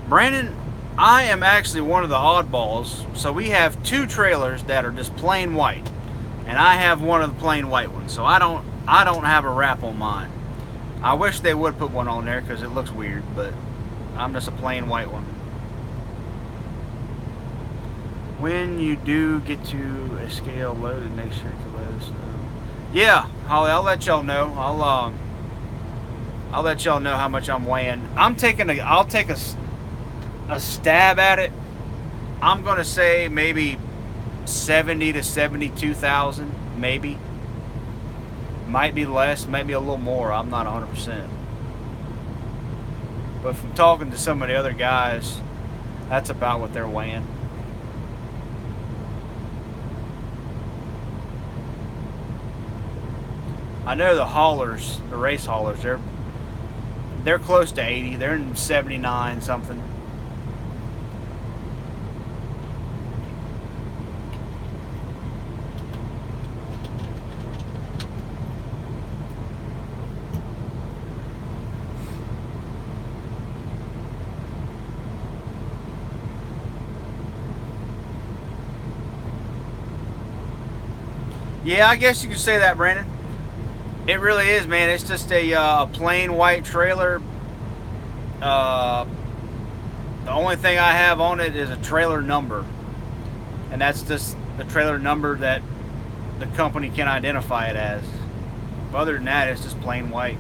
Brandon, I am actually one of the oddballs. So we have two trailers that are just plain white, and I have one of the plain white ones. So I don't have a wrap on mine. I wish they would put one on there because it looks weird, but I'm just a plain white one. When you do get to a scale loaded, make sure to let us know. Yeah, Holly, I'll let y'all know. I'll let y'all know how much I'm weighing. I'll take a stab at it. I'm gonna say maybe 70 to 72,000, maybe. Might be less, maybe a little more. I'm not 100%. But from talking to some of the other guys, that's about what they're weighing. I know the haulers, the race haulers, they're close to 80. They're in 79 something. Yeah, I guess you could say that, Brandon. It really is, man. It's just a plain white trailer. The only thing I have on it is a trailer number, and that's just the trailer number that the company can identify it as. But other than that, it's just plain white.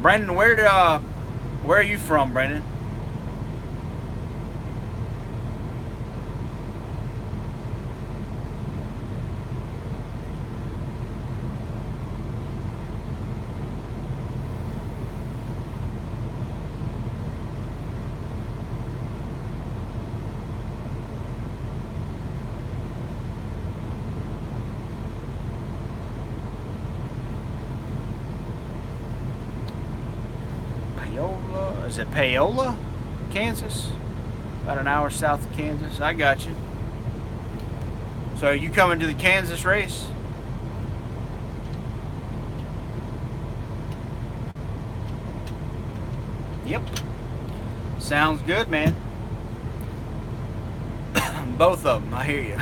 Brandon, where are you from, Brandon? Paola, is it Paola, Kansas? About an hour south of Kansas. I got you. So are you coming to the Kansas race? Yep. Sounds good, man. Both of them, I hear you.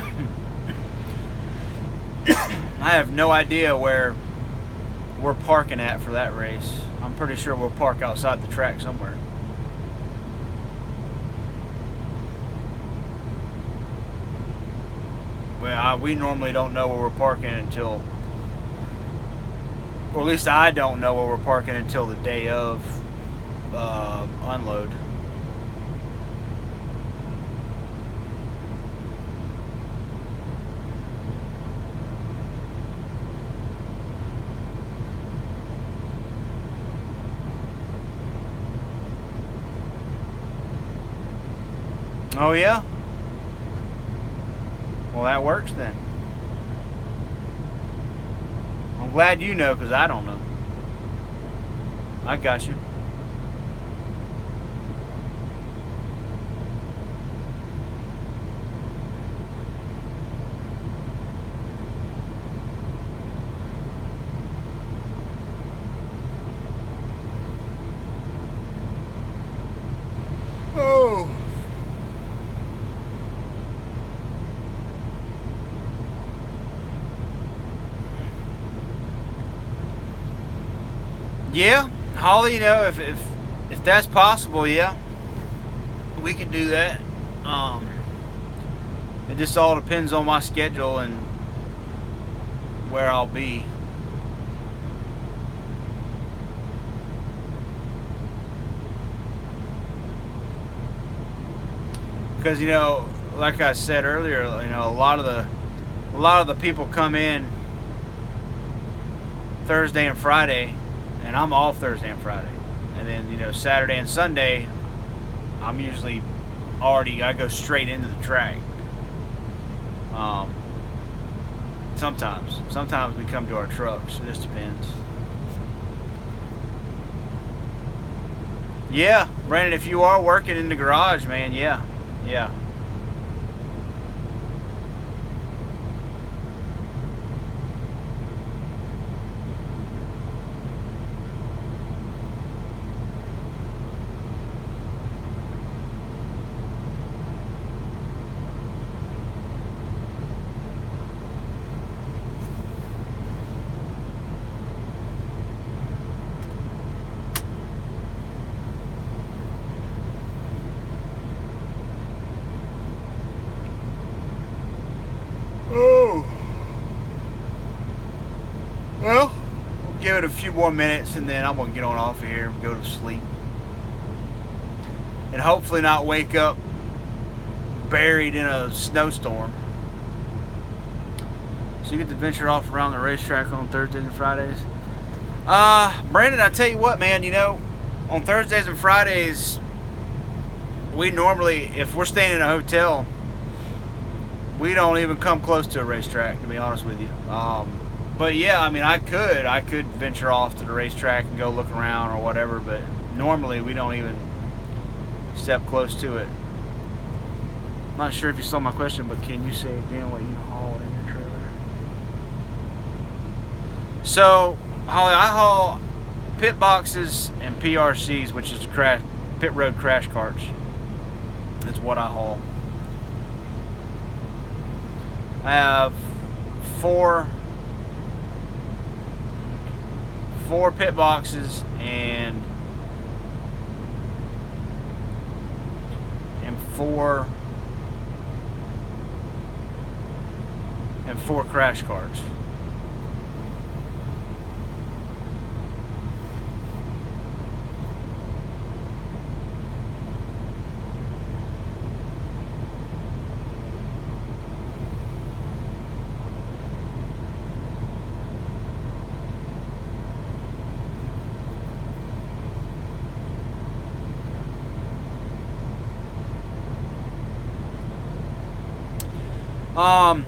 I have no idea where we're parking at for that race. I'm pretty sure we'll park outside the track somewhere. Well, we normally don't know where we're parking until, or at least I don't know where we're parking until the day of unload. Oh yeah? Well, that works then. I'm glad you know, because I don't know. I got you. Oh. Yeah, Holly, you know, if that's possible, yeah, we could do that. It just all depends on my schedule and where I'll be. Because, you know, like I said earlier, you know, a lot of the people come in Thursday and Friday, and I'm off Thursday and Friday. And then, you know, Saturday and Sunday, I'm usually I go straight into the track. Sometimes we come to our trucks. It just depends. Yeah, Brandon, if you are working in the garage, man, yeah. Oh. Well, we'll give it a few more minutes and then I'm going to get on off of here and go to sleep. And hopefully not wake up buried in a snowstorm. So you get to venture off around the racetrack on Thursdays and Fridays. Brandon, I tell you what, man, you know, on Thursdays and Fridays, we normally, if we're staying in a hotel, we don't even come close to a racetrack, to be honest with you. But yeah, I mean, I could venture off to the racetrack and go look around or whatever, but normally we don't even step close to it. I'm not sure if you saw my question, but can you say again what you haul in your trailer? So, Holly, I haul pit boxes and PRCs, which is pit road crash carts. That's what I haul. I have four pit boxes and four crash carts. Um,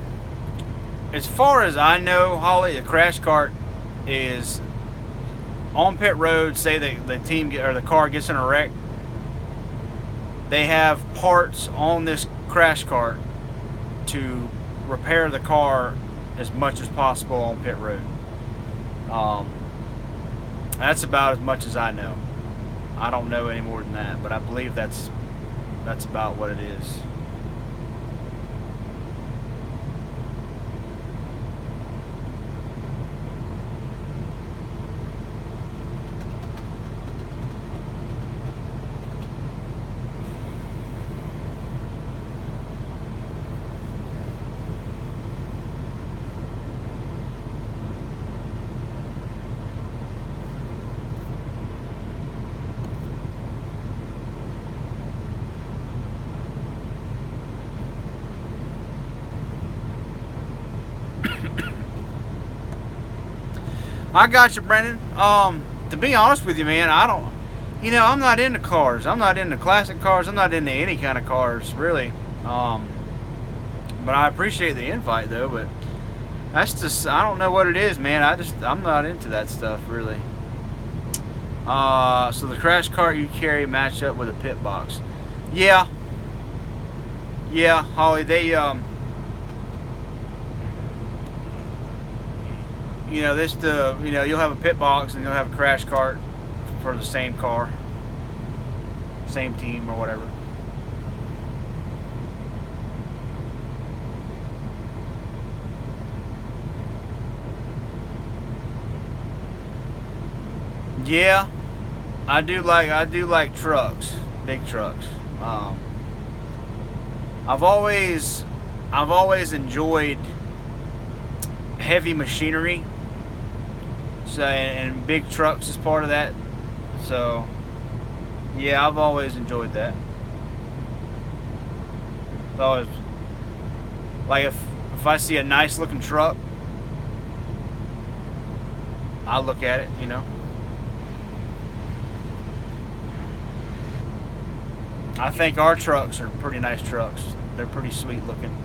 as far as I know, Holly, a crash cart is on pit road. Say the team or the car gets in a wreck, they have parts on this crash cart to repair the car as much as possible on pit road. That's about as much as I know. I don't know any more than that, but I believe that's about what it is. I got you, Brendan. To be honest with you, man, I'm not into cars. I'm not into classic cars. I'm not into any kind of cars, really. But I appreciate the invite, though. But that's just, I don't know what it is, man. I'm not into that stuff, really. So the crash cart you carry match up with a pit box. Yeah, Holly. You'll have a pit box and you'll have a crash cart for the same car, same team or whatever. Yeah, I do like trucks, big trucks. I've always enjoyed heavy machinery. So, and big trucks is part of that. So, yeah, I've always enjoyed that. It's always, like if I see a nice looking truck, I look at it. I think our trucks are pretty nice trucks. They're pretty sweet looking.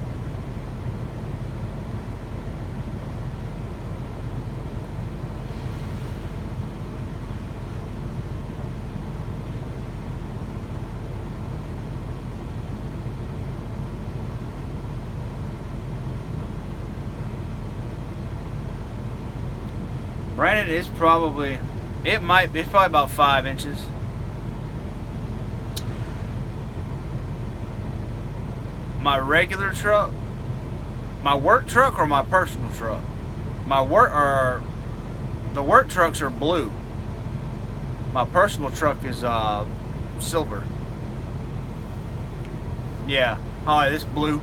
Brandon, it's probably about 5 inches. My regular truck, my work truck, or my personal truck. The work trucks are blue. My personal truck is silver. Yeah, this blue.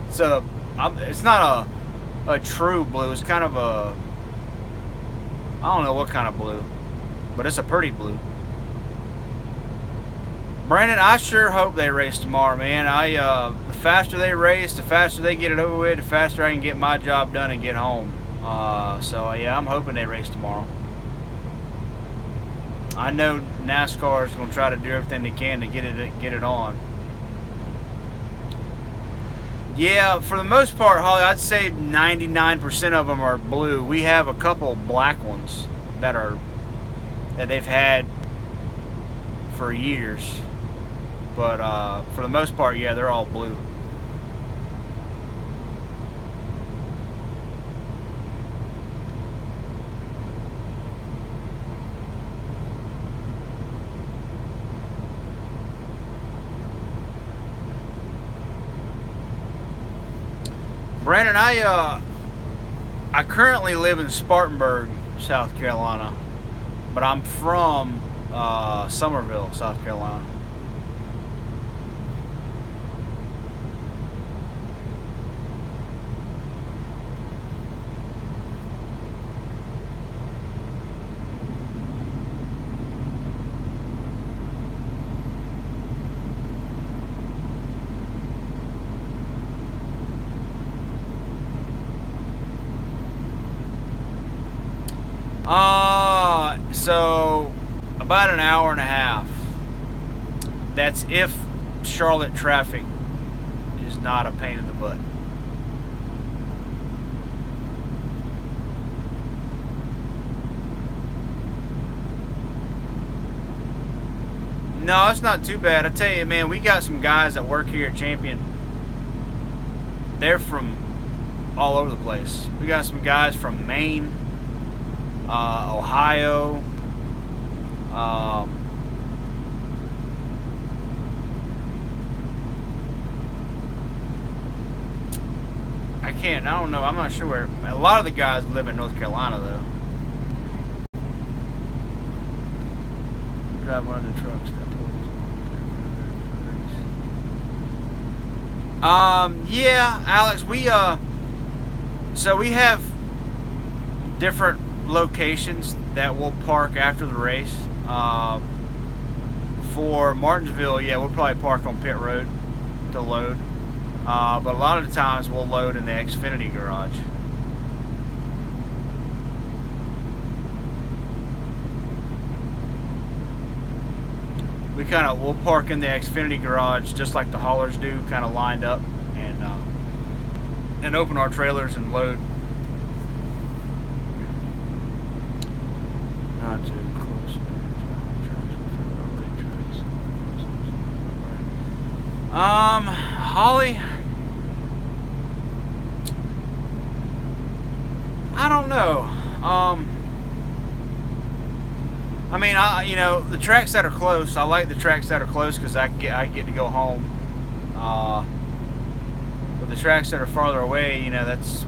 It's not a true blue. It's kind of I don't know what kind of blue, but it's a pretty blue. Brandon, I sure hope they race tomorrow, man. The faster they race, the faster they get it over with, the faster I can get my job done and get home. So yeah, I'm hoping they race tomorrow. I know NASCAR is going to try to do everything they can to get it on. Yeah, for the most part, Holly, I'd say 99% of them are blue. We have a couple black ones that they've had for years. But for the most part, yeah, they're all blue. Brandon, I currently live in Spartanburg, South Carolina, but I'm from Somerville, South Carolina. So about an hour and a half. That's if Charlotte traffic is not a pain in the butt. No, it's not too bad. I tell you, man, we got some guys that work here at Champion. They're from all over the place. We got some guys from Maine, Ohio, I don't know, I'm not sure where. A lot of the guys live in North Carolina, though. Drive one of the trucks that pulls. Yeah, Alex, so we have different locations that we'll park after the race. For Martinsville, yeah, we'll probably park on pit road to load. But a lot of the times we'll load in the Xfinity garage. We'll park in the Xfinity garage just like the haulers do, kind of lined up, and open our trailers and load. Not too close. Holly, I don't know. I mean, you know, the tracks that are close, I like the tracks that are close because I get to go home. But the tracks that are farther away, you know, that's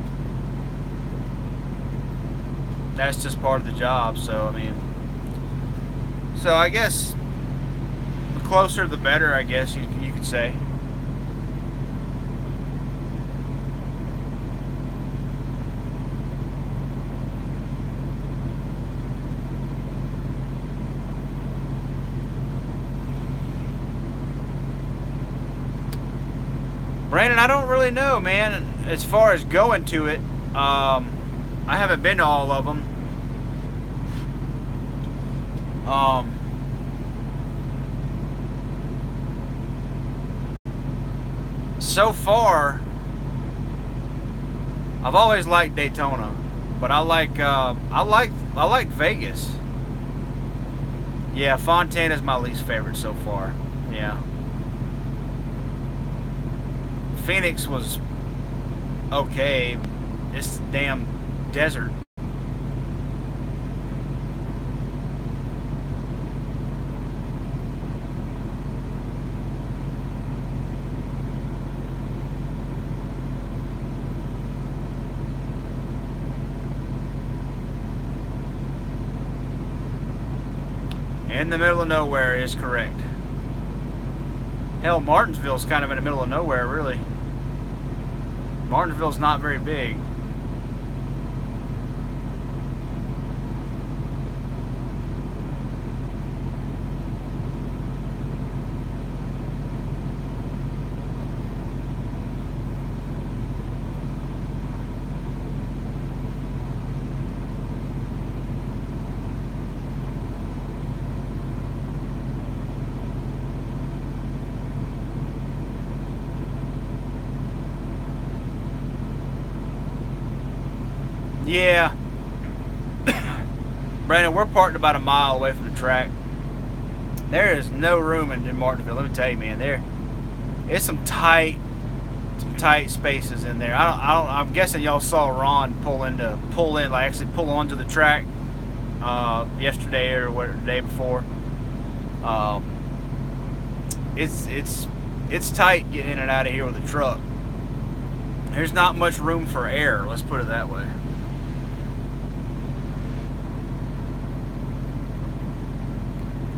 just part of the job. So I mean, I guess the closer the better, I guess you could say. Brandon, I don't really know, man. As far as going to it, I haven't been to all of them. So far, I've always liked Daytona, but I like Vegas. Yeah, Fontana's my least favorite so far. Yeah. Phoenix was okay. It's damn desert. In the middle of nowhere is correct. Hell, Martinsville's kind of in the middle of nowhere, really. Martinsville's not very big. Yeah. Brandon, we're parked about a mile away from the track. There is no room in Martinsville. Let me tell you, man. It's some tight spaces in there. I'm guessing y'all saw Ron pull in, like actually pull onto the track yesterday or the day before. It's tight getting in and out of here with a truck. There's not much room for air. Let's put it that way.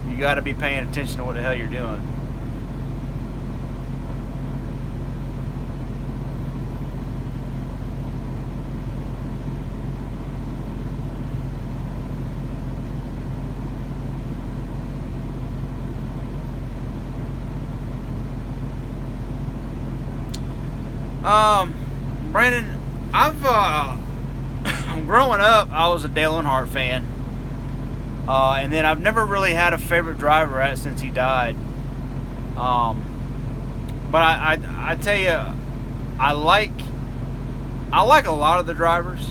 You got to be paying attention to what the hell you're doing. Brandon, I've growing up, I was a Dale Earnhardt fan. And then I've never really had a favorite driver since he died. But I tell you, I like a lot of the drivers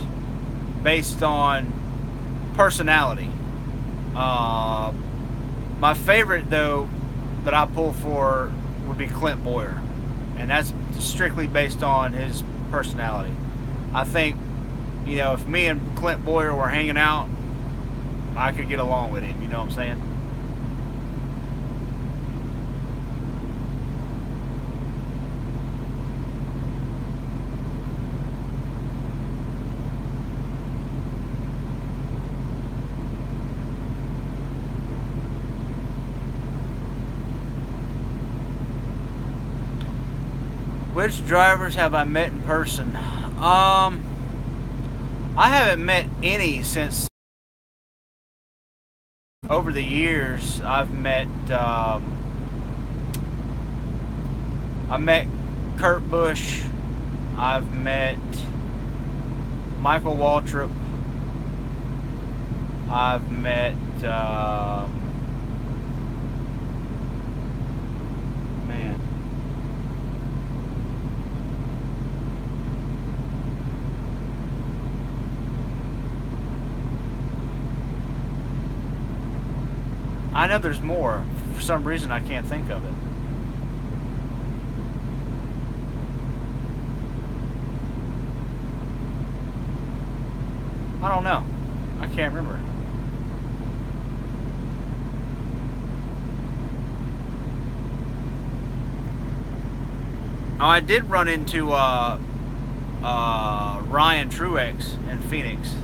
based on personality. My favorite though that I pull for would be Clint Boyer, and that's strictly based on his personality. I think, if me and Clint Boyer were hanging out, I could get along with him. You know what I'm saying? Which drivers have I met in person? I haven't met any since over the years. I met Kurt Busch. I've met Michael Waltrip. I've met I know there's more. For some reason, I can't think of it. I don't know. I can't remember. Oh, I did run into Ryan Truex in Phoenix.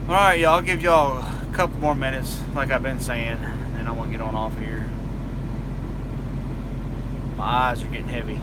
Alright, y'all, I'll give y'all a couple more minutes, like I've been saying, and then I'm going to get on off here. My eyes are getting heavy.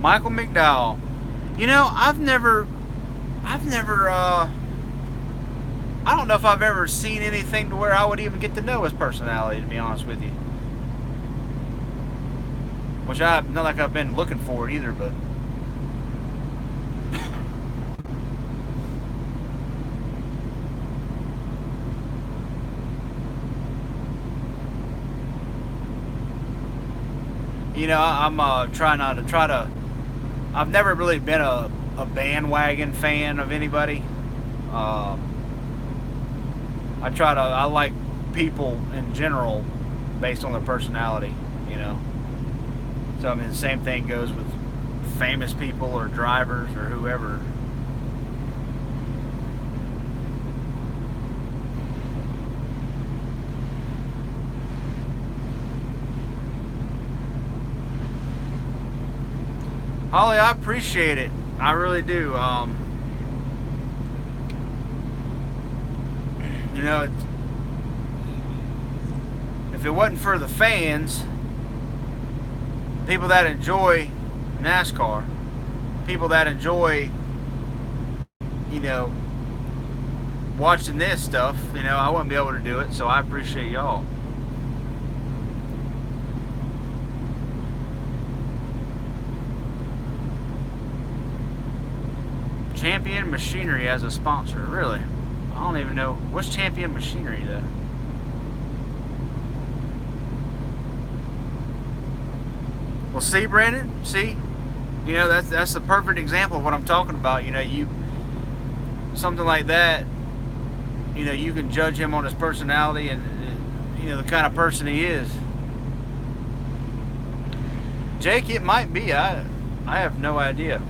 Michael McDowell. I've never, I don't know if I've ever seen anything to where I would even get to know his personality, to be honest with you. Which not like I've been looking for it either, but. I'm trying not to try to. I've never really been a bandwagon fan of anybody. I like people in general based on their personality, So, I mean, the same thing goes with famous people or drivers or whoever. Holly, I appreciate it. I really do. If it wasn't for the fans, people that enjoy NASCAR, people that enjoy, watching this stuff, I wouldn't be able to do it. So I appreciate y'all. Champion Machinery as a sponsor, really? I don't even know. What's Champion Machinery, though? Well, see, Brandon? See? That's the perfect example of what I'm talking about. Something like that, you can judge him on his personality and, the kind of person he is. Jake, it might be. I have no idea.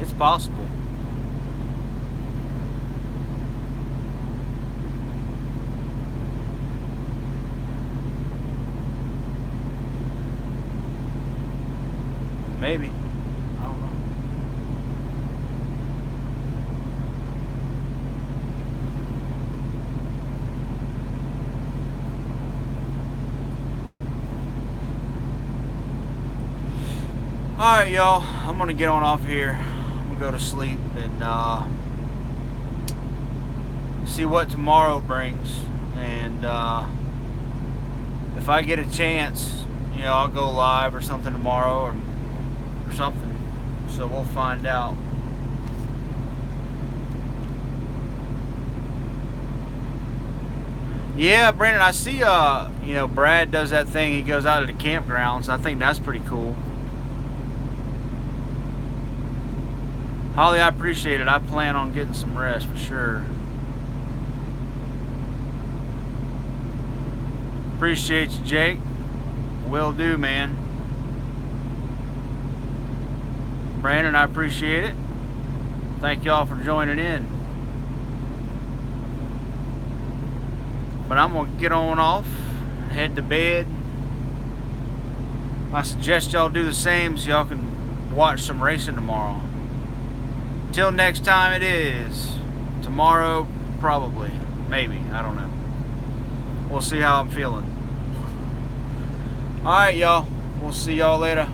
It's possible. Maybe. I don't know. Alright, y'all. I'm going to get on off here. I'm going to go to sleep and see what tomorrow brings. And if I get a chance, you know, I'll go live or something tomorrow or something. So we'll find out. Yeah, Brandon, I see, you know, Brad does that thing. He goes out to the campgrounds. I think that's pretty cool. Holly, I appreciate it. I plan on getting some rest for sure. Appreciate you, Jake. Will do, man. Brandon, I appreciate it. Thank y'all for joining in. But I'm going to get on off, head to bed. I suggest y'all do the same so y'all can watch some racing tomorrow. Till next time it is. Tomorrow, probably. Maybe. I don't know. We'll see how I'm feeling. Alright, y'all. We'll see y'all later.